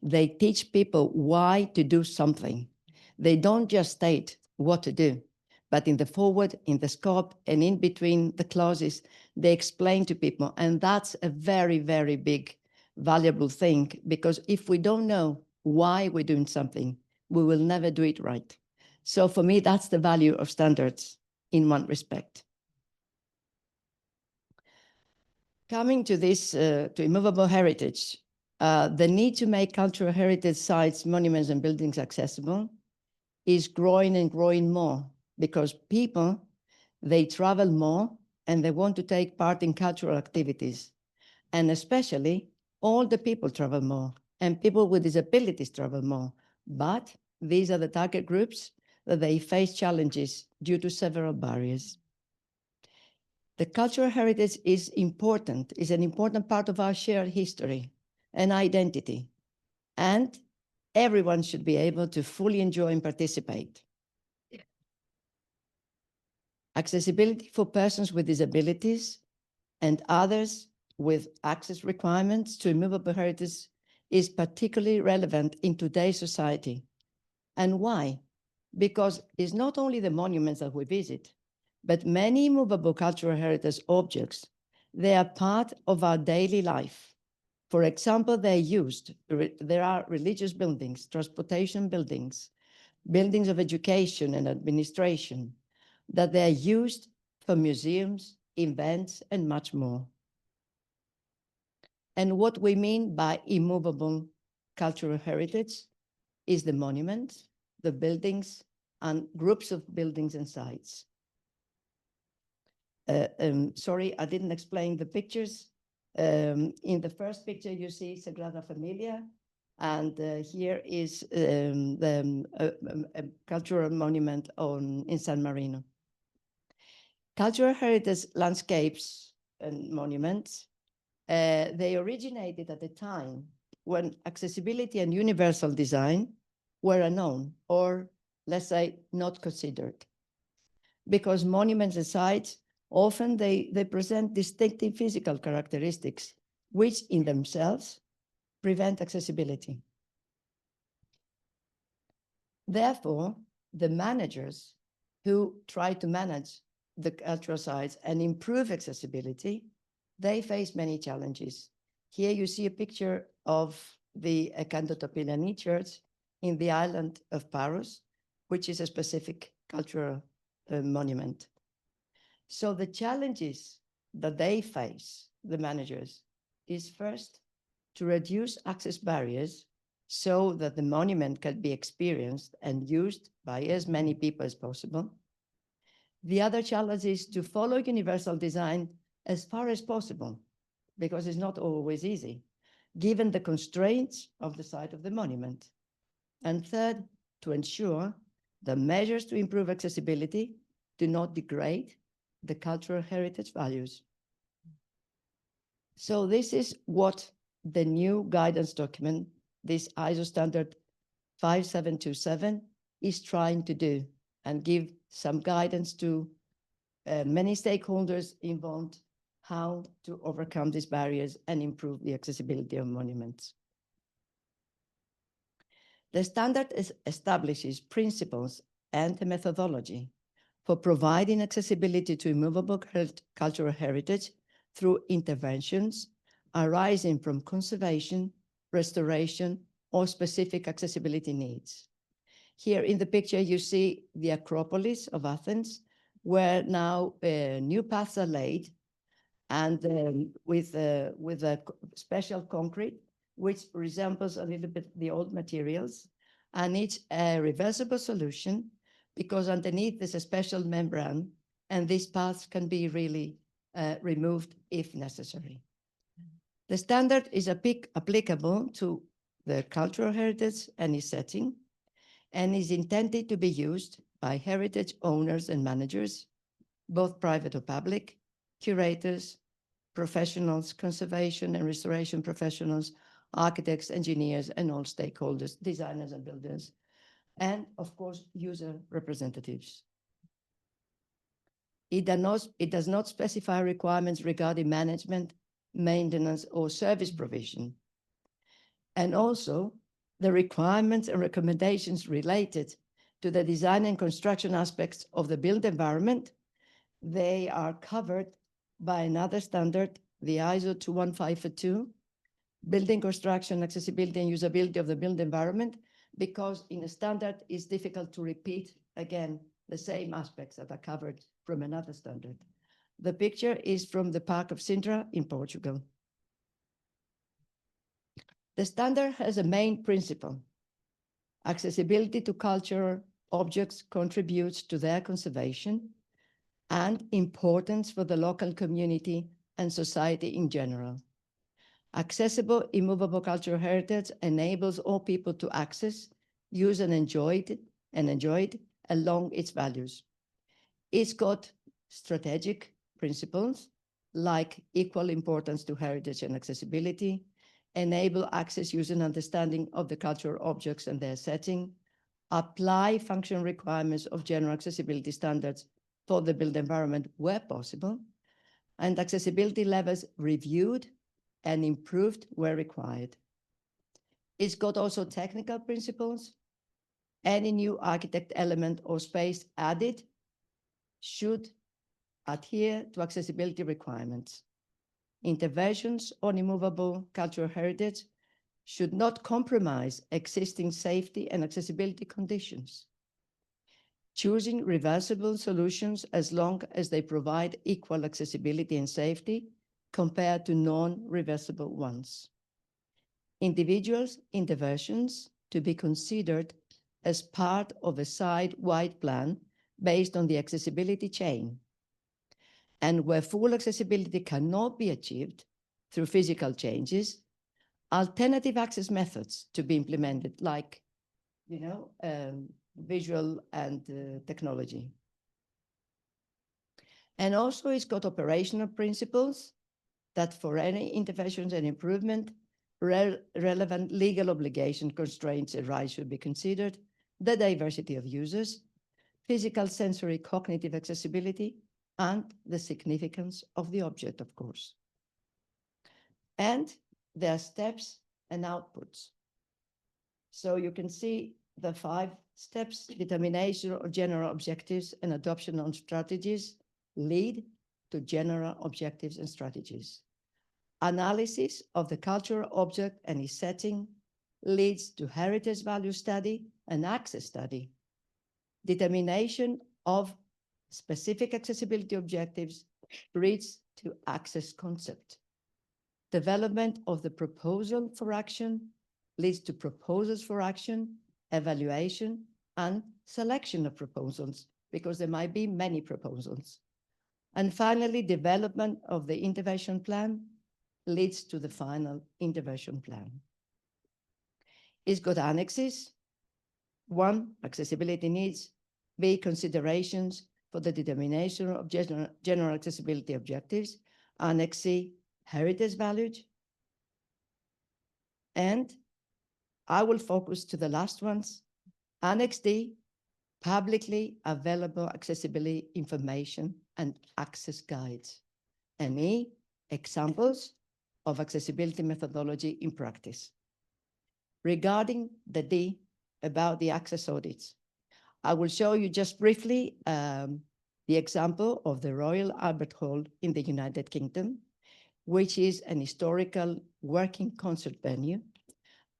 They teach people why to do something. They don't just state what to do, but in the forward, in the scope, and in between the clauses, they explain to people. And that's a very, very big, valuable thing, because if we don't know why we're doing something, we will never do it right. So for me, that's the value of standards in one respect. Coming to this, to immovable heritage, the need to make cultural heritage sites, monuments, and buildings accessible is growing and growing more, because people, they travel more and they want to take part in cultural activities. And especially older people travel more and people with disabilities travel more. But these are the target groups that they face challenges due to several barriers. The cultural heritage is an important part of our shared history and identity. And everyone should be able to fully enjoy and participate. Accessibility for persons with disabilities and others with access requirements to immovable heritage is particularly relevant in today's society. And why? Because it's not only the monuments that we visit, but many immovable cultural heritage objects, they are part of our daily life. For example, there are religious buildings, transportation buildings, buildings of education and administration, that they are used for museums, events, and much more. And what we mean by immovable cultural heritage is the monuments, the buildings, and groups of buildings and sites. Sorry, I didn't explain the pictures. In the first picture, you see Sagrada Familia, and here is a cultural monument in San Marino. Cultural heritage landscapes and monuments, they originated at a time when accessibility and universal design were unknown, or let's say not considered. Because monuments and sites, often they present distinctive physical characteristics which in themselves prevent accessibility. Therefore, the managers who try to manage the cultural sites and improve accessibility, they face many challenges. Here you see a picture of the Canto Topilani Church in the island of Paros, which is a specific cultural monument. So the challenges that they face, the managers, is first to reduce access barriers so that the monument can be experienced and used by as many people as possible. The other challenge is to follow universal design as far as possible, because it's not always easy, given the constraints of the site of the monument. And third, to ensure the measures to improve accessibility do not degrade the cultural heritage values. So this is what the new guidance document, this ISO standard 5727, is trying to do and give some guidance to many stakeholders involved how to overcome these barriers and improve the accessibility of monuments. The standard establishes principles and a methodology for providing accessibility to immovable cultural heritage through interventions arising from conservation, restoration, or specific accessibility needs. Here in the picture, you see the Acropolis of Athens, where now new paths are laid and with a special concrete, which resembles a little bit the old materials, and it's a reversible solution because underneath there's a special membrane, and these paths can be really removed if necessary. The standard is applicable to the cultural heritage and its setting, and is intended to be used by heritage owners and managers, both private or public, curators, professionals, conservation and restoration professionals, architects, engineers, and all stakeholders, designers and builders, and of course, user representatives. It does not specify requirements regarding management, maintenance, or service provision. And also, the requirements and recommendations related to the design and construction aspects of the built environment, they are covered by another standard, the ISO 21542, building construction, accessibility, and usability of the built environment, because in a standard it's difficult to repeat again the same aspects that are covered from another standard. The picture is from the Park of Sintra in Portugal. The standard has a main principle. Accessibility to cultural objects contributes to their conservation and importance for the local community and society in general. Accessible, immovable cultural heritage enables all people to access, use, and enjoy it along its values. It's got strategic principles like equal importance to heritage and accessibility, enable access, use, and understanding of the cultural objects and their setting, apply function requirements of general accessibility standards for the built environment where possible, and accessibility levels reviewed and improved where required. It's got also technical principles. Any new architect element or space added should adhere to accessibility requirements. Interventions on immovable cultural heritage should not compromise existing safety and accessibility conditions. Choosing reversible solutions as long as they provide equal accessibility and safety compared to non-reversible ones. Individuals' interventions to be considered as part of a site-wide plan based on the accessibility chain. And where full accessibility cannot be achieved through physical changes, alternative access methods to be implemented, like, visual and technology. And also it's got operational principles that for any interventions and improvement, relevant legal obligation constraints and rights should be considered, the diversity of users, physical, sensory, cognitive accessibility, and the significance of the object, of course. And there are steps and outputs. So you can see the 5 steps: determination of general objectives and adoption on strategies lead to general objectives and strategies. Analysis of the cultural object and its setting leads to heritage value study and access study. Determination of specific accessibility objectives leads to access concept. Development of the proposal for action leads to proposals for action, evaluation, and selection of proposals, because there might be many proposals. And finally, development of the intervention plan leads to the final intervention plan. It's got annexes. 1, accessibility needs. B, considerations for the determination of general accessibility objectives. Annex C, heritage values. And I will focus to the last ones. Annex D, publicly available accessibility information and access guides. And E, examples of accessibility methodology in practice. Regarding the D, about the access audits, I will show you just briefly the example of the Royal Albert Hall in the United Kingdom, which is an historical working concert venue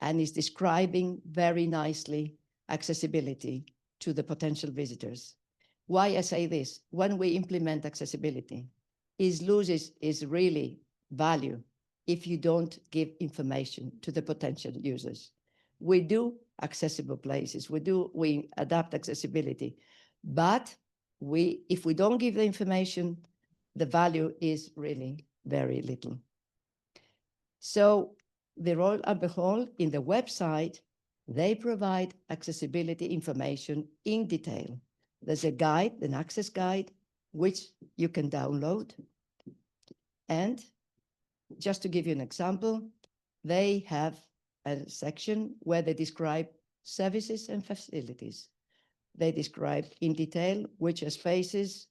and is describing very nicely accessibility to the potential visitors. Why I say this? When we implement accessibility, it loses its really value if you don't give information to the potential users. We do accessible places, we adapt accessibility, but if we don't give the information, the value is really very little. So the Royal Albert Hall, in the website, they provide accessibility information in detail. There's a guide, an access guide, which you can download. And just to give you an example, they have a section where they describe services and facilities. They describe in detail which are spaces,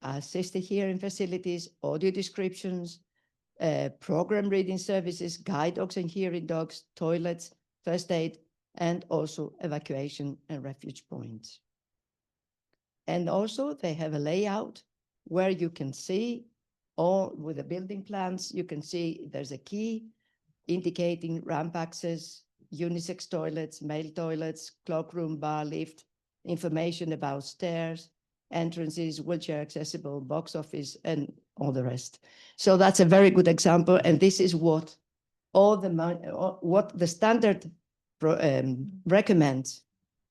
assisted hearing facilities, audio descriptions, program reading services, guide dogs and hearing dogs, toilets, first aid, and also evacuation and refuge points. And also they have a layout where you can see all with the building plans, you can see there's a key indicating ramp access, unisex toilets, male toilets, cloakroom, bar, lift, information about stairs, entrances, wheelchair accessible, box office, and all the rest. So that's a very good example. And this is what what the standard recommends,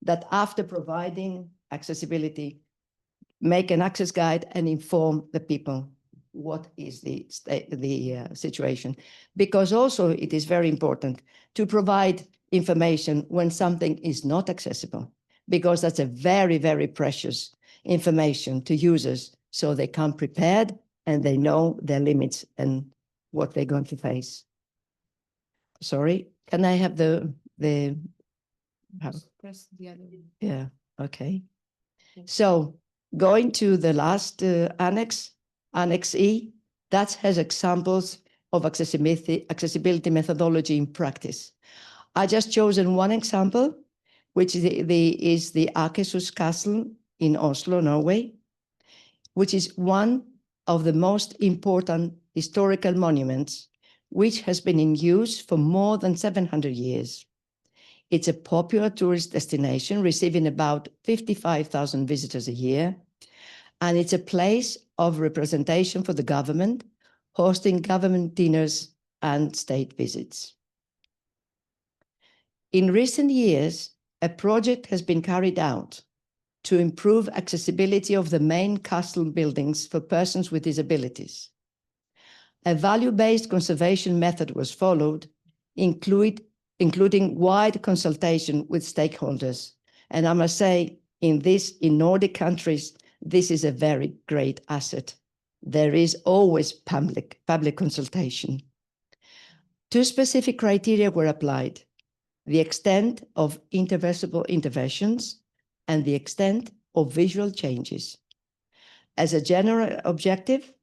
that after providing accessibility, make an access guide and inform the people what is the situation. Because also it is very important to provide information when something is not accessible, because that's a very, very precious information to users, so they come prepared and they know their limits and what they're going to face. Sorry, can I have the Press the other one. yeah, okay. So going to the last annex, Annex E, that has examples of accessibility methodology in practice. I just chosen one example, which is the Akershus Castle in Oslo, Norway, which is one of the most important historical monuments, which has been in use for more than 700 years. It's a popular tourist destination, receiving about 55,000 visitors a year. And it's a place of representation for the government, hosting government dinners and state visits. In recent years, a project has been carried out to improve accessibility of the main castle buildings for persons with disabilities. A value-based conservation method was followed, including wide consultation with stakeholders. And I must say, in Nordic countries, this is a very great asset. There is always public consultation. 2 specific criteria were applied: the extent of irreversible interventions and the extent of visual changes. As a general objective,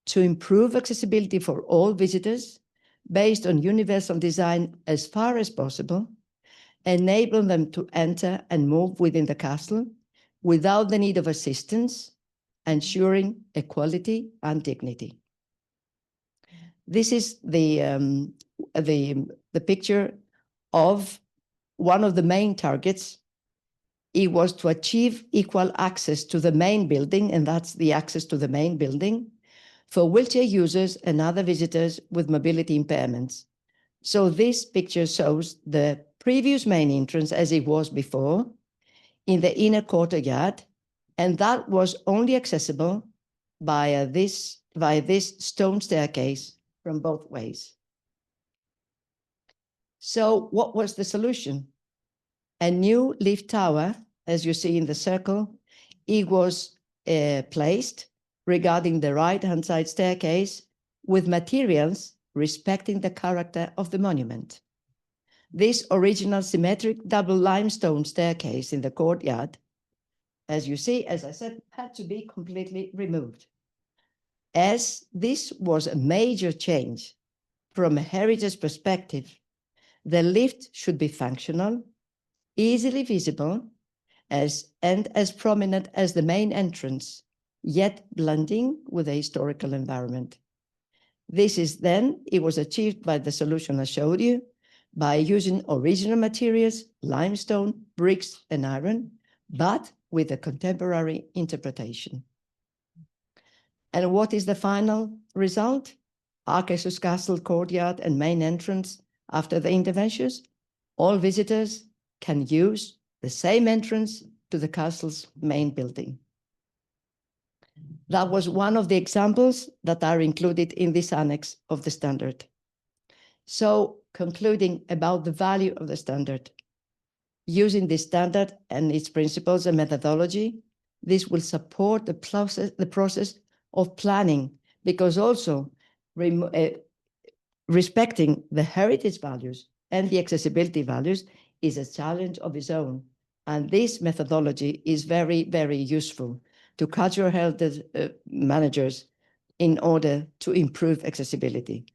to improve accessibility for all visitors, based on universal design as far as possible, enable them to enter and move within the castle without the need of assistance, ensuring equality and dignity. This is the picture of one of the main targets. It was to achieve equal access to the main building, and that's the access to the main building, for wheelchair users and other visitors with mobility impairments. So this picture shows the previous main entrance as it was before in the inner courtyard, and that was only accessible by this stone staircase from both ways. So what was the solution? A new lift tower, as you see in the circle, it was placed regarding the right-hand side staircase with materials respecting the character of the monument. This original symmetric double limestone staircase in the courtyard, as you see, as I said, had to be completely removed, as this was a major change from a heritage perspective. The lift should be functional, easily visible, and as prominent as the main entrance, yet blending with the historical environment. It was achieved by the solution I showed you, by using original materials, limestone, bricks, and iron, but with a contemporary interpretation. And what is the final result? Akershus Castle courtyard and main entrance after the interventions, all visitors can use the same entrance to the castle's main building. That was one of the examples that are included in this annex of the standard. So concluding about the value of the standard, using this standard and its principles and methodology, this will support the process of planning, because also respecting the heritage values and the accessibility values is a challenge of its own. And this methodology is very, very useful to cultural heritage managers in order to improve accessibility,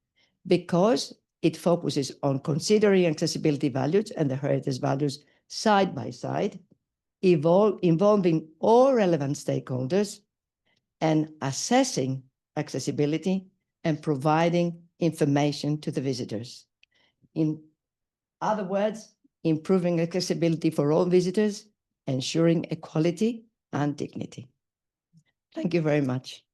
because it focuses on considering accessibility values and the heritage values side by side, involving all relevant stakeholders, and assessing accessibility and providing information to the visitors. In other words, improving accessibility for all visitors, ensuring equality and dignity. Thank you very much.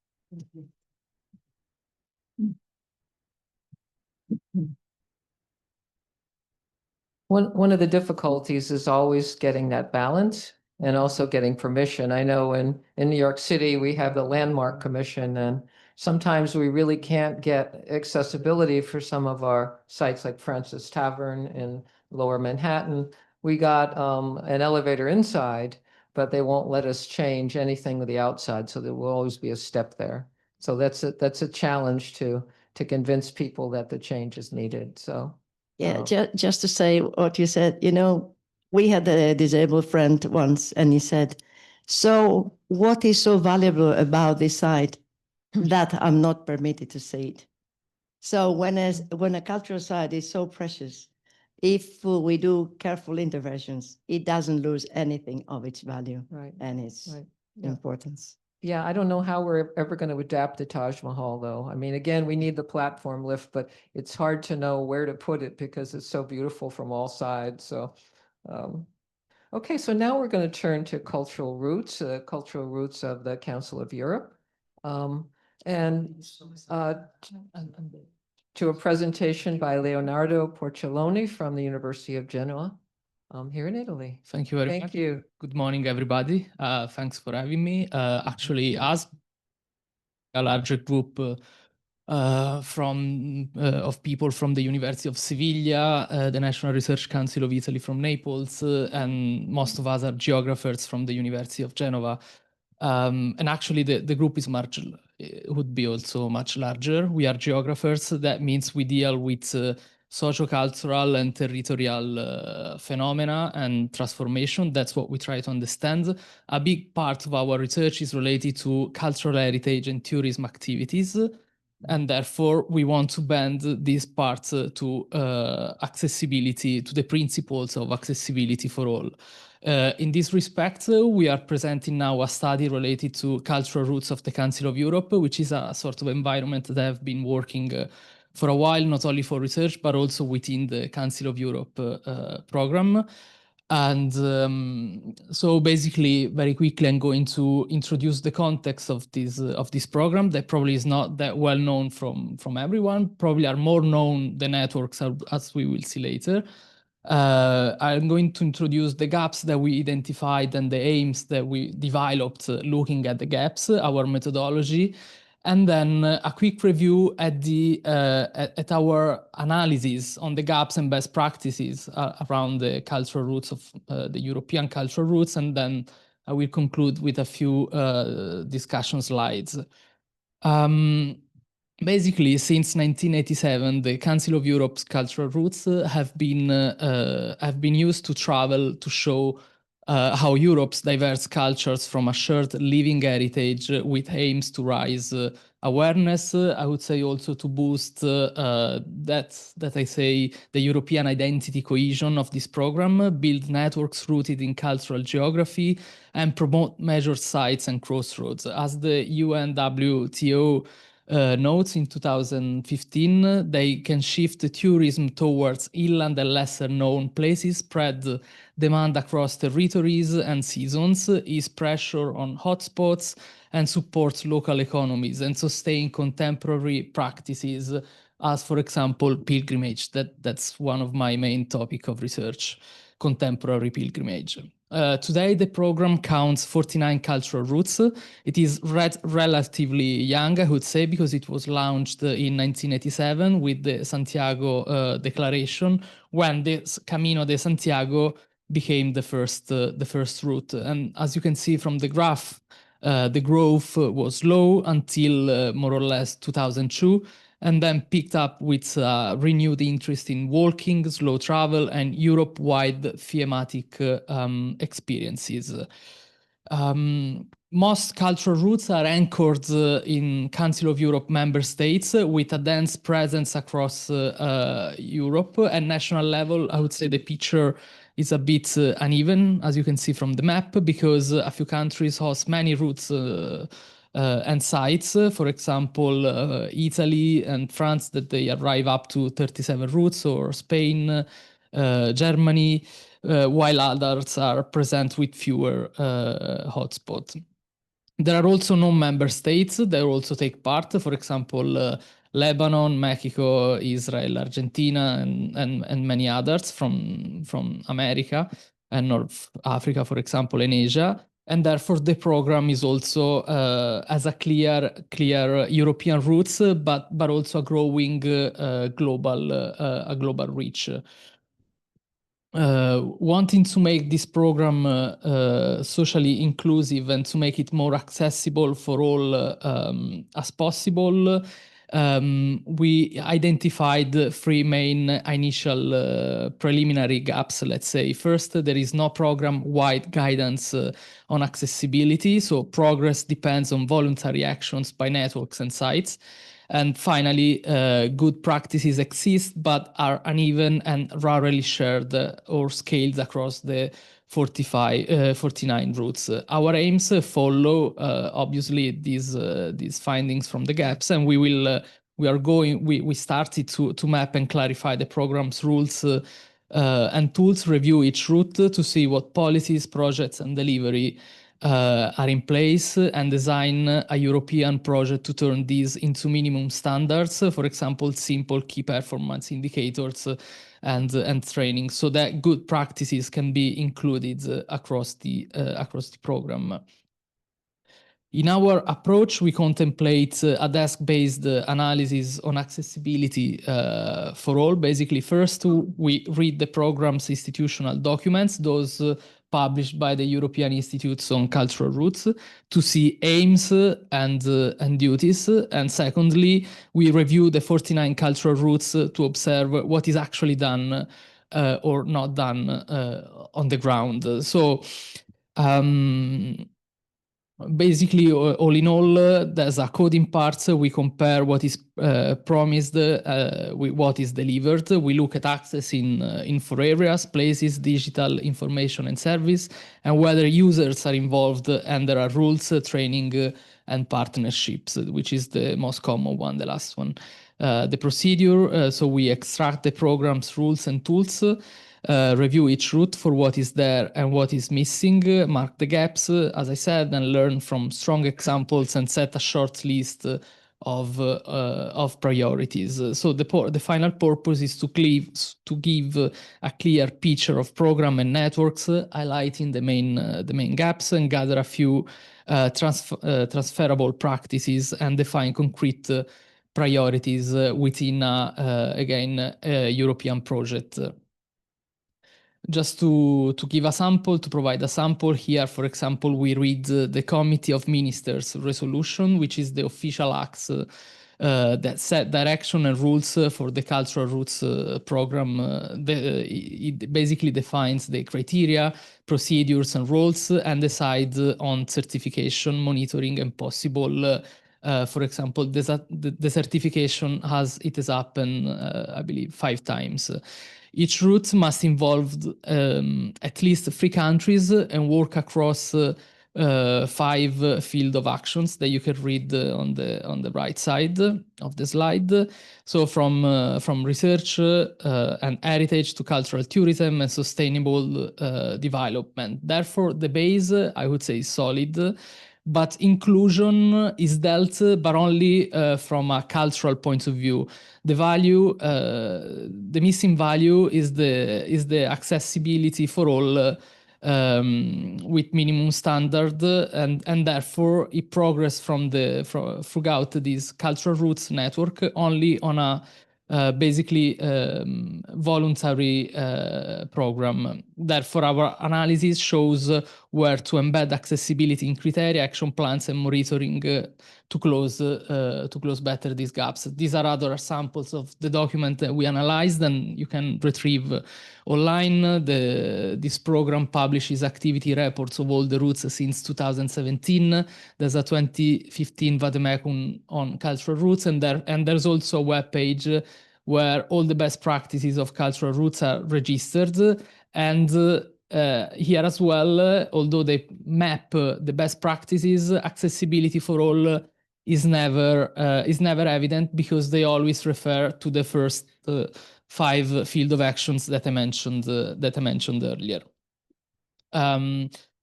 One of the difficulties is always getting that balance and also getting permission. I know in New York City, we have the Landmark Commission, and sometimes we really can't get accessibility for some of our sites like Francis Tavern in Lower Manhattan. We got an elevator inside, but they won't let us change anything with the outside, so there will always be a step there. So that's a challenge to convince people that the change is needed. So yeah, just to say what you said, you know, we had a disabled friend once, and he said, so what is so valuable about this site that I'm not permitted to see it? So when a cultural site is so precious, if we do careful interventions, it doesn't lose anything of its value and its importance. Yeah, I don't know how we're ever going to adapt the Taj Mahal, though. I mean, again, we need the platform lift, but it's hard to know where to put it because it's so beautiful from all sides. So, okay, so now we're going to turn to cultural roots of the Council of Europe, and to a presentation by Leonardo Porcelloni from the University of Genoa. Here in Italy. Thank you very much. Thank you. Good morning, everybody. Thanks for having me. Actually, as a larger group of people from the University of Sevilla, the National Research Council of Italy from Naples, and most of us are geographers from the University of Genova. And actually, the group is would be also much larger. We are geographers. That means we deal with socio-cultural and territorial phenomena and transformation. That's what we try to understand. A big part of our research is related to cultural heritage and tourism activities. and therefore we want to bend this part to accessibility, to the principles of accessibility for all. In this respect, we are presenting now a study related to cultural roots of the Council of Europe, which is a sort of environment that I've been working for a while, not only for research, but also within the Council of Europe program. And so basically, very quickly, I'm going to introduce the context of this program that probably is not that well known from everyone, probably are more known the networks, as we will see later. I'm going to introduce the gaps that we identified and the aims that we developed looking at the gaps, our methodology, and then a quick review at our analysis on the gaps and best practices around the cultural roots of the European cultural roots, and then I will conclude with a few discussion slides. Basically, since 1987, the Council of Europe's cultural roots have been used to travel to show how Europe's diverse cultures from a shared living heritage with aims to raise awareness. I would say also to boost that I say the European identity cohesion of this program, build networks rooted in cultural geography, and promote major sites and crossroads. As the UNWTO notes in 2015, they can shift the tourism towards inland and lesser known places, spread demand across territories and seasons, ease pressure on hotspots, and support local economies and sustain contemporary practices, as for example, pilgrimage. That's one of my main topic of research, contemporary pilgrimage. Today, the program counts 49 cultural routes. It is relatively young, I would say, because it was launched in 1987 with the Santiago Declaration, when the Camino de Santiago became the first route. And as you can see from the graph, the growth was low until more or less 2002, and then picked up with renewed interest in walking, slow travel, and Europe-wide thematic experiences. Most cultural routes are anchored in Council of Europe member states with a dense presence across Europe. At national level, I would say the picture is a bit uneven, as you can see from the map, because a few countries host many routes and sites. For example, Italy and France, that they arrive up to 37 routes, or Spain, Germany, while others are present with fewer hotspots. There are also non-member states that also take part, for example, Lebanon, Mexico, Israel, Argentina, and many others from America and North Africa, for example, and Asia. And therefore, the program is also has a clear European roots, but also a growing global reach. Wanting to make this program socially inclusive and to make it more accessible for all as possible, we identified three main initial preliminary gaps, let's say. First, there is no program-wide guidance on accessibility, so progress depends on voluntary actions by networks and sites. And finally, good practices exist, but are uneven and rarely shared or scaled across the 49 routes. Our aims follow, obviously, these findings from the gaps, and we started to map and clarify the program's rules and tools, review each route to see what policies, projects, and delivery are in place, and design a European project to turn these into minimum standards, for example, simple key performance indicators and training, so that good practices can be included across the program. In our approach, we contemplate a desk-based analysis on accessibility for all. Basically, first, we read the program's institutional documents, those published by the European Institutes on Cultural Roots, to see aims and duties. And secondly, we review the 49 cultural routes to observe what is actually done or not done on the ground. So, basically, all in all, there's a coding part. So we compare what is promised with what is delivered. We look at access in 4 areas: places, digital, information, and service, and whether users are involved, and there are rules, training, and partnerships, which is the most common one, the last one. The procedure, so we extract the program's rules and tools, review each route for what is there and what is missing, mark the gaps, as I said, and learn from strong examples and set a short list of priorities. So the final purpose is to give a clear picture of program and networks, highlighting the main gaps, and gather a few transferable practices and define concrete priorities within again a European project. Just to give a sample, to provide a sample here, for example, we read the Committee of Ministers resolution, which is the official acts that set direction and rules for the Cultural Roots program. It basically defines the criteria, procedures, and roles, and decide on certification, monitoring, and possible for example, the certification has happened, I believe, 5 times. Each route must involve at least 3 countries and work across 5 field of actions that you can read on the right side of the slide. So from research and heritage to cultural tourism and sustainable development. Therefore, the base, I would say, is solid. But inclusion is dealt, but only from a cultural point of view. The value, the missing value is the accessibility for all with minimum standard, and therefore it progress throughout this cultural roots network only on a basically voluntary program. Therefore, our analysis shows where to embed accessibility in criteria, action plans, and monitoring to close better these gaps. These are other samples of the document that we analyzed, and you can retrieve online. This program publishes activity reports of all the routes since 2017. There's a 2015 vademecum on cultural roots, and there's also a web page where all the best practices of cultural roots are registered. And here as well, although they map the best practices, accessibility for all is never evident, because they always refer to the first 5 field of actions that I mentioned earlier.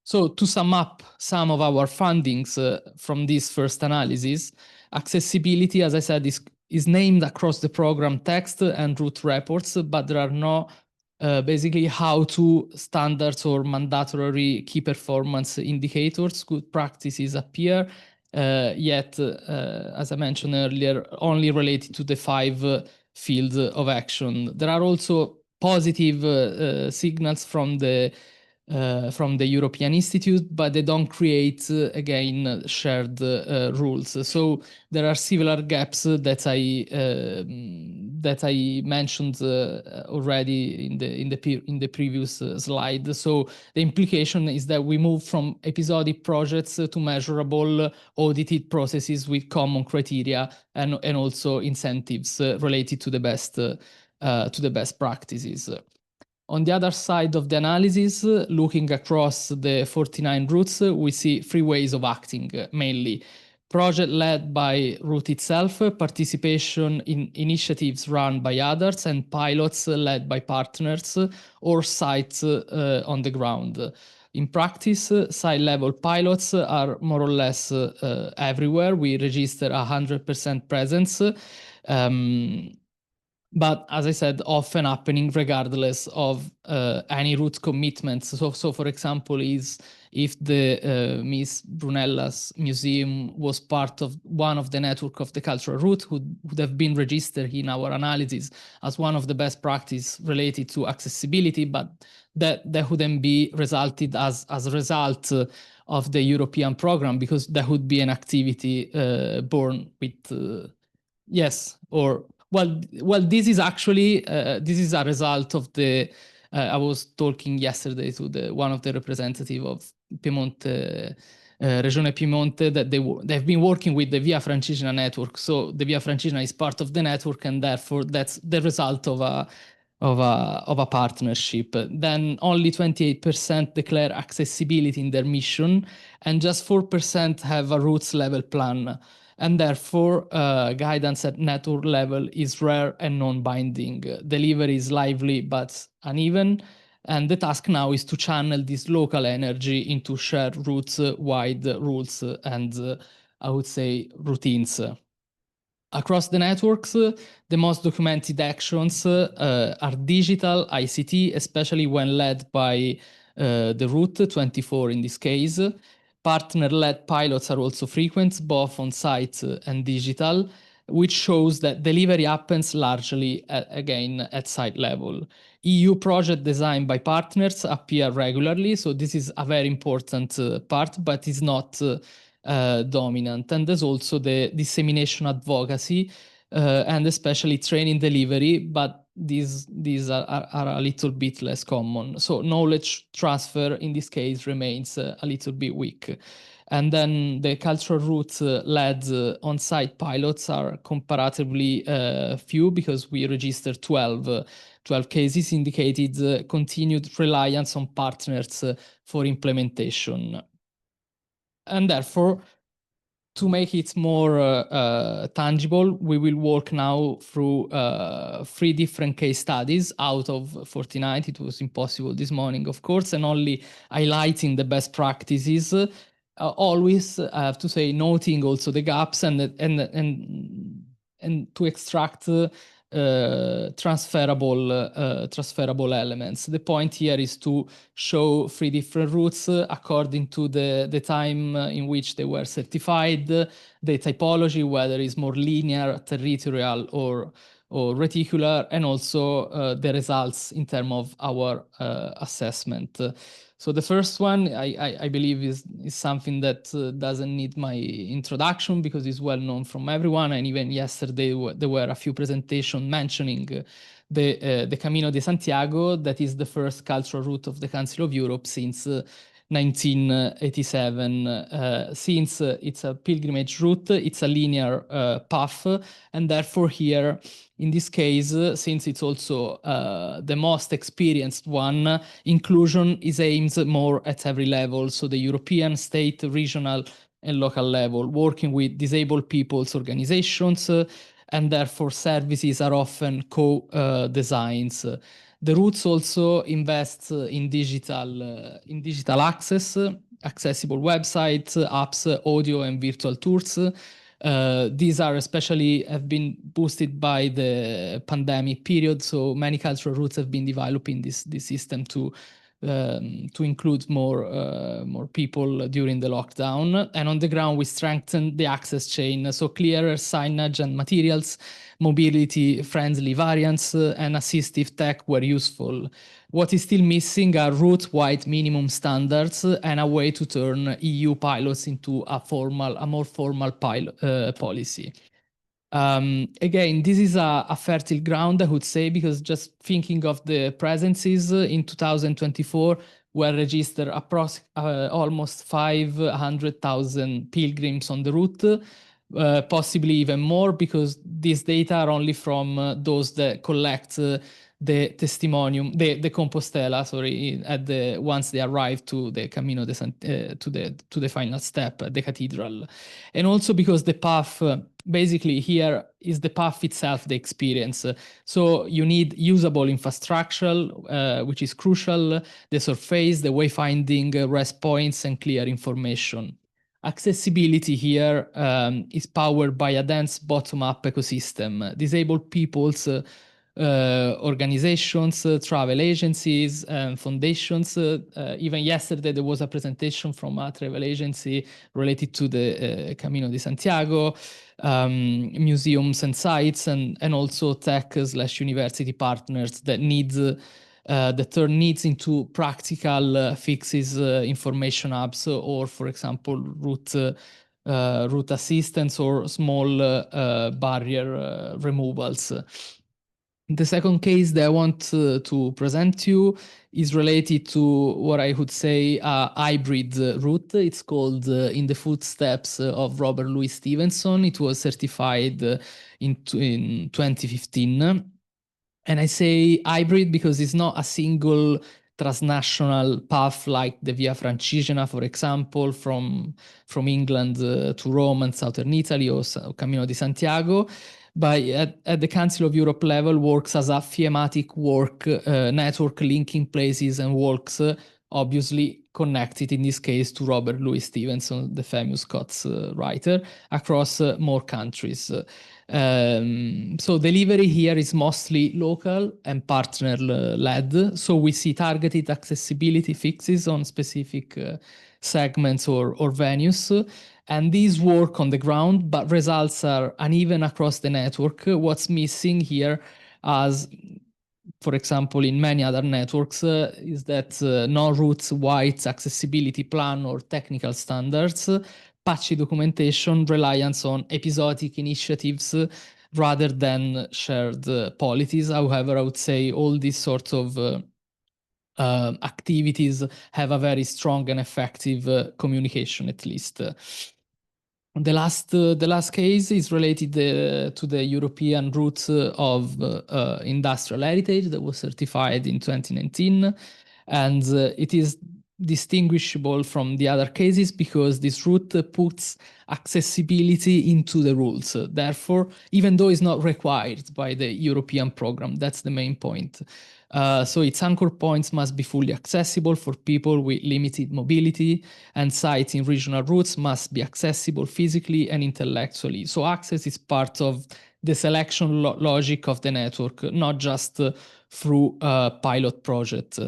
So to sum up some of our findings from this first analysis, accessibility, as I said, is named across the program text and route reports, but there are no basically how-to standards or mandatory key performance indicators. Good practices appear, yet, as I mentioned earlier, only related to the 5 fields of action. There are also positive signals from the European Institute, but they don't create, again, shared rules. So there are similar gaps that I mentioned already in the previous slide. So the implication is that we move from episodic projects to measurable, audited processes with common criteria and also incentives related to the best practices. On the other side of the analysis, looking across the 49 routes, we see 3 ways of acting, mainly. Project led by route itself, participation in initiatives run by others, and pilots led by partners or sites on the ground. In practice, site-level pilots are more or less everywhere. We register 100% presence. But as I said, often happening regardless of any route commitments. So for example, if the Miss Brunella's museum was part of one of the network of the cultural route, would have been registered in our analysis as one of the best practice related to accessibility, but that wouldn't be resulted as a result of the European program, because that would be an activity born with yes, or well, this is actually this is a result of the. I was talking yesterday to one of the representative of Piemonte Regione Piemonte, that they've been working with the Via Francigena network. So the Via Francigena is part of the network, and therefore that's the result of a partnership. Then only 28% declare accessibility in their mission, and just 4% have a roots level plan. And therefore, guidance at network level is rare and non-binding. Delivery is lively but uneven, and the task now is to channel this local energy into shared roots-wide rules and I would say routines. Across the networks, the most documented actions are digital ICT, especially when led by the Route 24 in this case. Partner-led pilots are also frequent, both on site and digital, which shows that delivery happens largely, again, at site level. EU project designed by partners appear regularly, so this is a very important part, but is not dominant. And there's also the dissemination advocacy and especially training delivery, but these are a little bit less common. So knowledge transfer in this case remains a little bit weak. And then the cultural roots led on-site pilots are comparatively few, because we registered 12 cases indicated continued reliance on partners for implementation. And therefore, to make it more tangible, we will walk now through 3 different case studies out of 49. It was impossible this morning, of course, and only highlighting the best practices. Always, I have to say, noting also the gaps and to extract transferable elements. The point here is to show 3 different routes according to the time in which they were certified, the typology, whether it's more linear, territorial, or reticular, and also the results in terms of our assessment. So the first one, I believe, is something that doesn't need my introduction, because it's well known from everyone. And even yesterday, there were a few presentations mentioning the Camino de Santiago, that is the first cultural route of the Council of Europe since 1987. Since it's a pilgrimage route, it's a linear path, and therefore here, in this case, since it's also the most experienced one, inclusion is aimed more at every level, so the European, state, regional, and local level, working with disabled people's organizations, and therefore services are often co-designs. The routes also invest in digital access, accessible websites, apps, audio, and virtual tours. These are especially have been boosted by the pandemic period, so many cultural routes have been developing this system to include more people during the lockdown. And on the ground, we strengthened the access chain, so clearer signage and materials, mobility-friendly variants, and assistive tech were useful. What is still missing are route-wide minimum standards and a way to turn EU pilots into a more formal policy. Again, this is a fertile ground, I would say, because just thinking of the presences in 2024, were registered almost 500,000 pilgrims on the route, possibly even more, because these data are only from those that collect the testimonium, the Compostela, sorry, once they arrive to the Camino to the final step, the cathedral, and also because the path, basically here is the path itself, the experience. So you need usable infrastructure, which is crucial, the surface, the wayfinding, rest points, and clear information. Accessibility here is powered by a dense bottom-up ecosystem. Disabled people's organizations, travel agencies, and foundations. Even yesterday, there was a presentation from a travel agency related to the Camino de Santiago, museums and sites, and also tech/university partners that turn needs into practical fixes, information hubs, or, for example, route assistance or small barrier removals. The second case that I want to present to you is related to what I would say a hybrid route. It's called In the Footsteps of Robert Louis Stevenson. It was certified in 2015. And I say hybrid because it's not a single transnational path like the Via Francigena, for example, from England to Rome and southern Italy, or Camino di Santiago, but at the Council of Europe level works as a thematic work network linking places and walks, obviously connected in this case to Robert Louis Stevenson, the famous Scots writer, across more countries. So delivery here is mostly local and partner led. So we see targeted accessibility fixes on specific segments or venues. And these work on the ground, but results are uneven across the network. What's missing here, as for example, in many other networks, is that no routes-wide accessibility plan or technical standards, patchy documentation, reliance on episodic initiatives rather than shared policies. However, I would say all these sorts of activities have a very strong and effective communication, at least. The last case is related to the European route of industrial heritage that was certified in 2019, and it is distinguishable from the other cases because this route puts accessibility into the rules. Therefore, even though it's not required by the European program, that's the main point. So its anchor points must be fully accessible for people with limited mobility, and sites in regional routes must be accessible physically and intellectually. So access is part of the selection logic of the network, not just through a pilot project.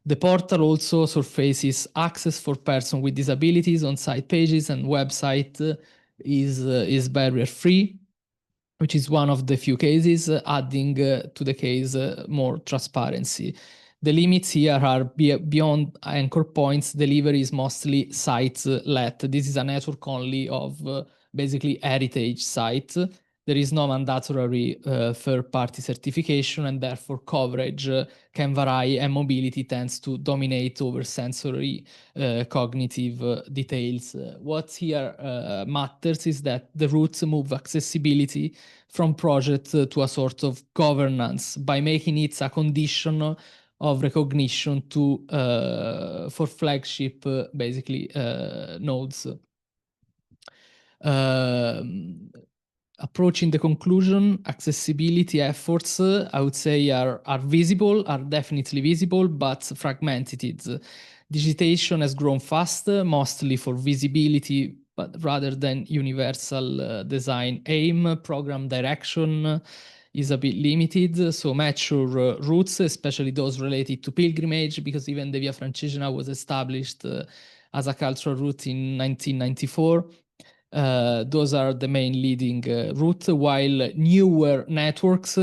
The portal also surfaces access for persons with disabilities on site pages, and website is barrier-free, which is one of the few cases, adding to the case more transparency. The limits here are beyond anchor points. Delivery is mostly site-led. This is a network only of basically heritage sites. There is no mandatory third-party certification, and therefore coverage can vary, and mobility tends to dominate over sensory cognitive details. What here matters is that the routes move accessibility from project to a sort of governance by making it a condition of recognition to for flagship basically nodes. Approaching the conclusion, accessibility efforts, I would say, are visible, are definitely visible, but fragmented. Digitization has grown fast, mostly for visibility, but rather than universal design aim. Program direction is a bit limited, so mature routes, especially those related to pilgrimage, because even the Via Francigena was established as a cultural route in 1994. Those are the main leading route, while newer networks,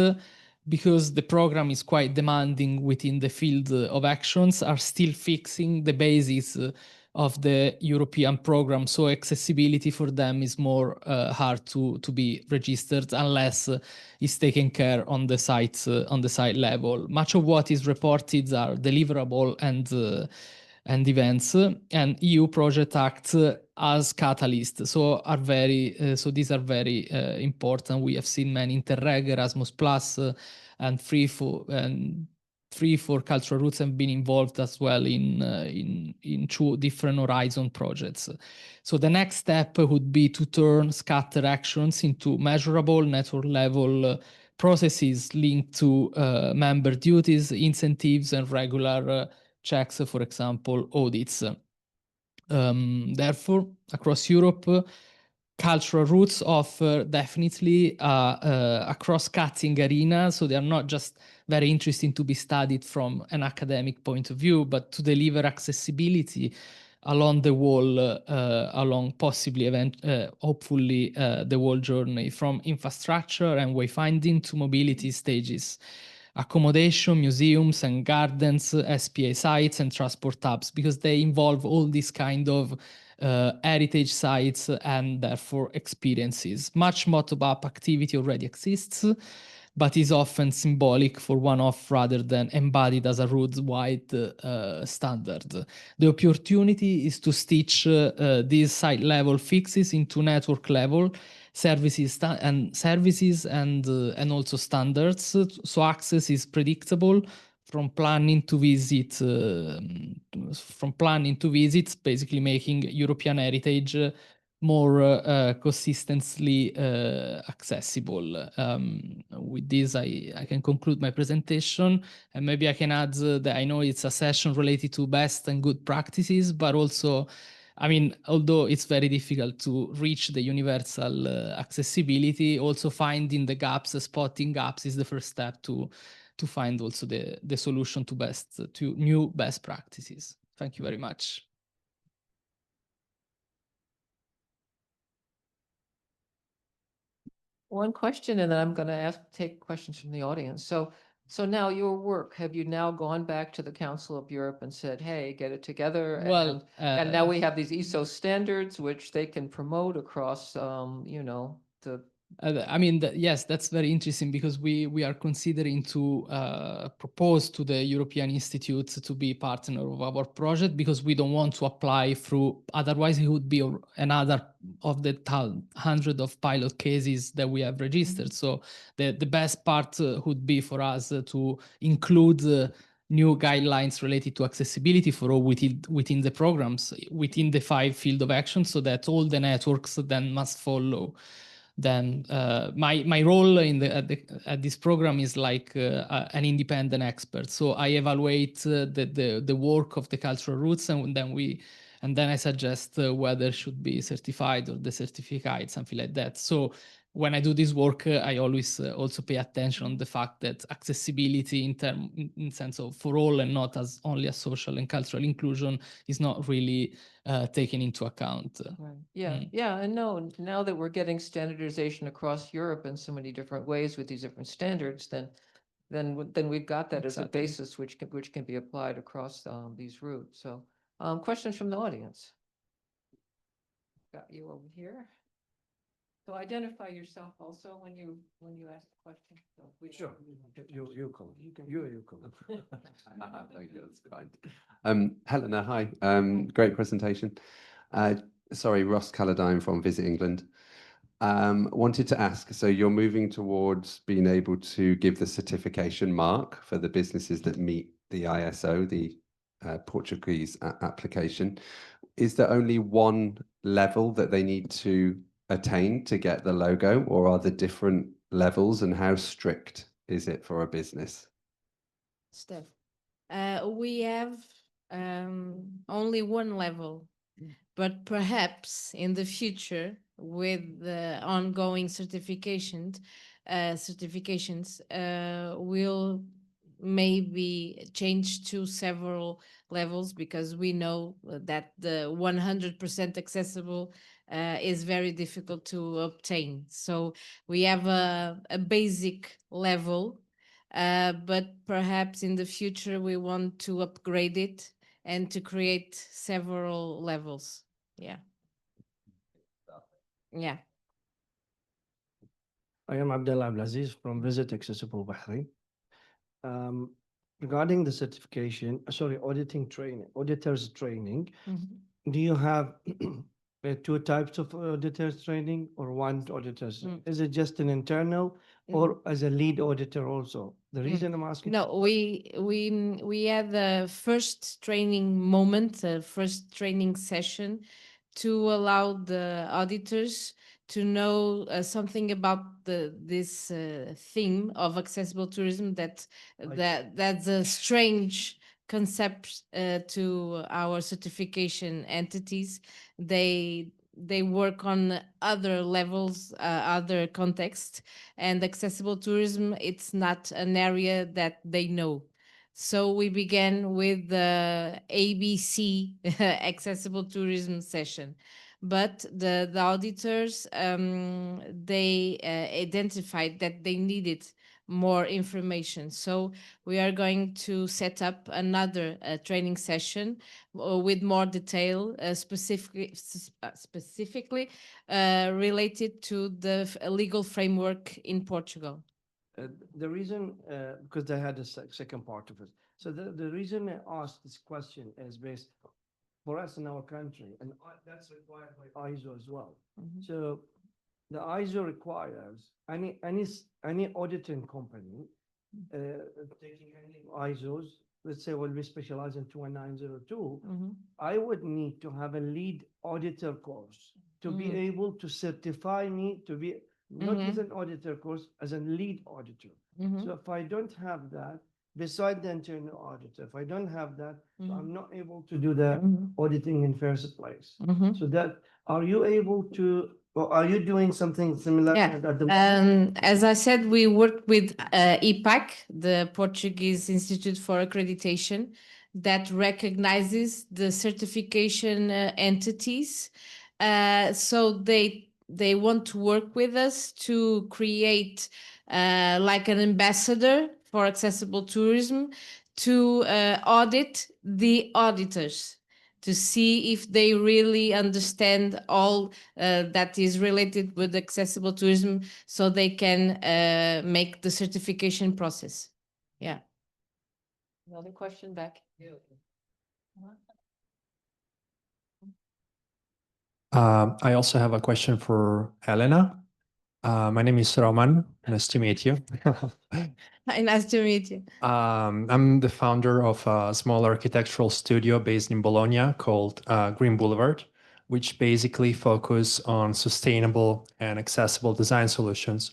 because the program is quite demanding within the field of actions, are still fixing the basis of the European program. So accessibility for them is more hard to be registered unless it's taken care on the site level. Much of what is reported are deliverable and events, and EU project acts as catalyst. So these are very important. We have seen many Interreg, Erasmus Plus, and Free for Cultural Roots have been involved as well in two different Horizon projects. So the next step would be to turn scattered actions into measurable network level processes linked to member duties, incentives, and regular checks, for example, audits. Therefore, across Europe, cultural routes offer definitely a cross-cutting arena, so they are not just very interesting to be studied from an academic point of view, but to deliver accessibility along the wall, along possibly, hopefully, the whole journey, from infrastructure and wayfinding to mobility stages, accommodation, museums and gardens, SPA sites and transport hubs, because they involve all these kind of heritage sites and therefore experiences. Much bottom-up activity already exists. but is often symbolic for one-off rather than embodied as a route-wide standard. The opportunity is to stitch these site-level fixes into network-level services and also standards, so access is predictable from planning to visits, basically making European heritage more consistently accessible. With this, I can conclude my presentation, and maybe I can add that I know it's a session related to best and good practices, but also, I mean, although it's very difficult to reach the universal accessibility, also finding the gaps, spotting gaps is the first step to find also the solution to new best practices. Thank you very much. One question, and then I'm going to take questions from the audience. So now your work, have you now gone back to the Council of Europe and said, hey, get it together? Well, and now we have these ESO standards, which they can promote across, you know, the. I mean, yes, that's very interesting because we are considering to propose to the European Institute to be partner of our project, because we don't want to apply through, otherwise it would be another of the hundred of pilot cases that we have registered. So the best part would be for us to include new guidelines related to accessibility for all within the programs, within the 5 field of action, so that all the networks then must follow. Then my role at this program is like an independent expert. So I evaluate the work of the cultural roots, and then I suggest whether should be certified or decertified, something like that. So when I do this work, I always also pay attention on the fact that accessibility in sense of for all and not as only a social and cultural inclusion is not really taken into account. Right. Yeah, yeah, and no, now that we're getting standardization across Europe in so many different ways with these different standards, then we've got that as a Exactly. basis which can be applied across these routes. So, questions from the audience? Got you over here. So identify yourself also when you ask the question. So Sure. You come. You come. Thank you, that's kind. Helena, hi. Great presentation. Sorry, Ross Calladine from Visit England. Wanted to ask, so you're moving towards being able to give the certification mark for the businesses that meet the ISO, the Portuguese application. Is there only one level that they need to attain to get the logo, or are there different levels, and how strict is it for a business? Steph, we have only one level, but perhaps in the future, with the ongoing certifications, we'll maybe change to several levels, because we know that the 100% accessible is very difficult to obtain. So we have a basic level, but perhaps in the future we want to upgrade it and to create several levels. Yeah. Yeah. I am Abdullah Abdelaziz from Visit Accessible Bahrain. Regarding the certification, auditing training, auditors training, do you have 2 types of auditors training or one auditors? Is it just an internal or as a lead auditor also? The reason I'm asking. No, we had the first training moment, the first training session, to allow the auditors to know something about this theme of accessible tourism, that's a strange concept to our certification entities. They work on other levels, other contexts, and accessible tourism, it's not an area that they know. So we began with the ABC accessible tourism session. But the auditors, they identified that they needed more information. So we are going to set up another training session with more detail, specifically related to the legal framework in Portugal. The reason, because they had a second part of it. So the reason I asked this question is based for us in our country, and that's required by ISO as well. So the ISO requires any auditing company taking any ISOs, let's say we specialize in 21902, I would need to have a lead auditor course to be able to certify me to be not as an auditor course, as a lead auditor. So if I don't have that, beside the internal auditor, if I don't have that, so I'm not able to do the auditing in first place. So that, are you able to, or are you doing something similar? Yeah. At the As I said, we work with IPAC, the Portuguese Institute for Accreditation, that recognizes the certification entities. So they want to work with us to create like an ambassador for accessible tourism to audit the auditors, to see if they really understand all that is related with accessible tourism, so they can make the certification process. Yeah. Another question back. I also have a question for Helena. My name is Roman. Nice to meet you. Hi, nice to meet you. I'm the founder of a small architectural studio based in Bologna called Green Boulevard, which basically focus on sustainable and accessible design solutions.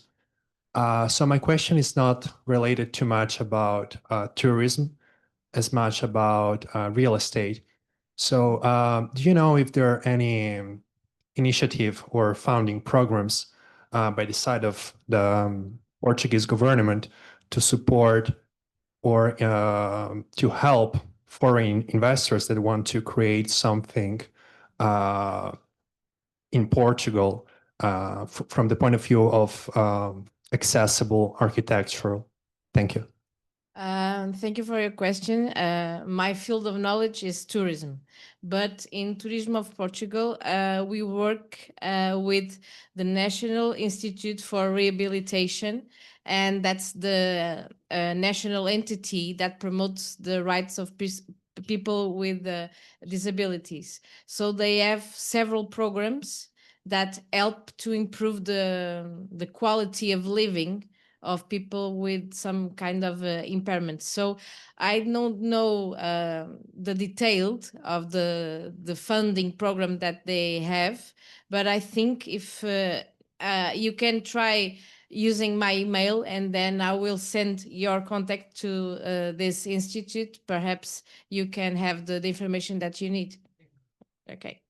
So my question is not related too much about tourism, as much about real estate. So do you know if there are any initiative or funding programs by the side of the Portuguese government to support or to help foreign investors that want to create something in Portugal from the point of view of accessible architectural? Thank you. Thank you for your question. My field of knowledge is tourism, but in Turismo of Portugal, we work with the National Institute for Rehabilitation, and that's the national entity that promotes the rights of people with disabilities. So they have several programs that help to improve the quality of living of people with some kind of impairment. So I don't know the details of the funding program that they have, but I think if you can try using my email, and then I will send your contact to this institute. Perhaps you can have the information that you need. Okay.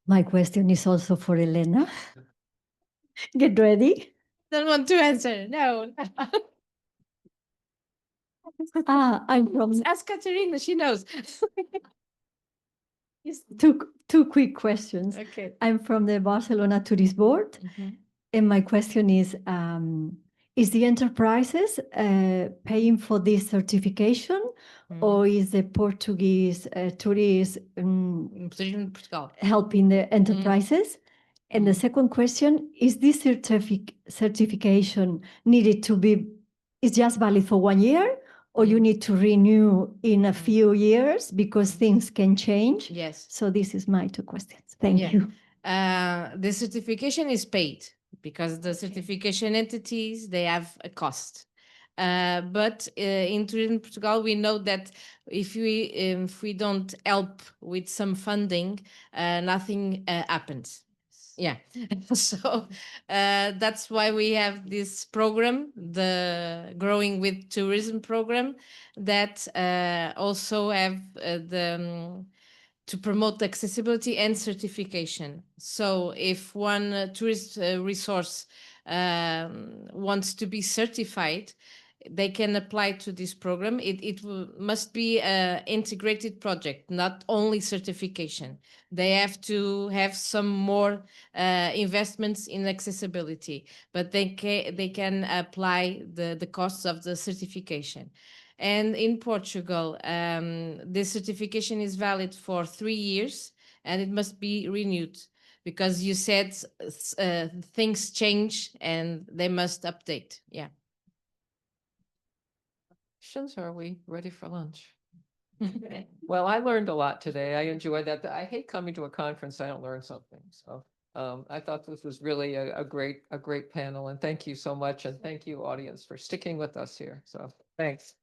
My question is also for Helena. Get ready. Don't want to answer. No. I'm from Ask Katerina, she knows. two quick questions. Okay. I'm from the Barcelona Tourist Board, and my question is the enterprises paying for this certification, or is the Portuguese tourism Turismo de Portugal helping the enterprises? And the second question, is this certification needed to be, is just valid for 1 year, or you need to renew in a few years because things can change? Yes. So this is my two questions. Thank you. The certification is paid because the certification entities, they have a cost. But in Turismo Portugal, we know that if we don't help with some funding, nothing happens. Yeah. So that's why we have this program, the Growing with Tourism program, that also have to promote accessibility and certification. So if one tourist resource wants to be certified, they can apply to this program. It must be an integrated project, not only certification. They have to have some more investments in accessibility, but they can apply the costs of the certification. And in Portugal, the certification is valid for 3 years and it must be renewed. because you said things change and they must update. Yeah. Questions? Are we ready for lunch? Well, I learned a lot today. I enjoyed that. I hate coming to a conference. I don't learn something. So I thought this was really a great panel, and thank you so much. And thank you, audience, for sticking with us here. So thanks.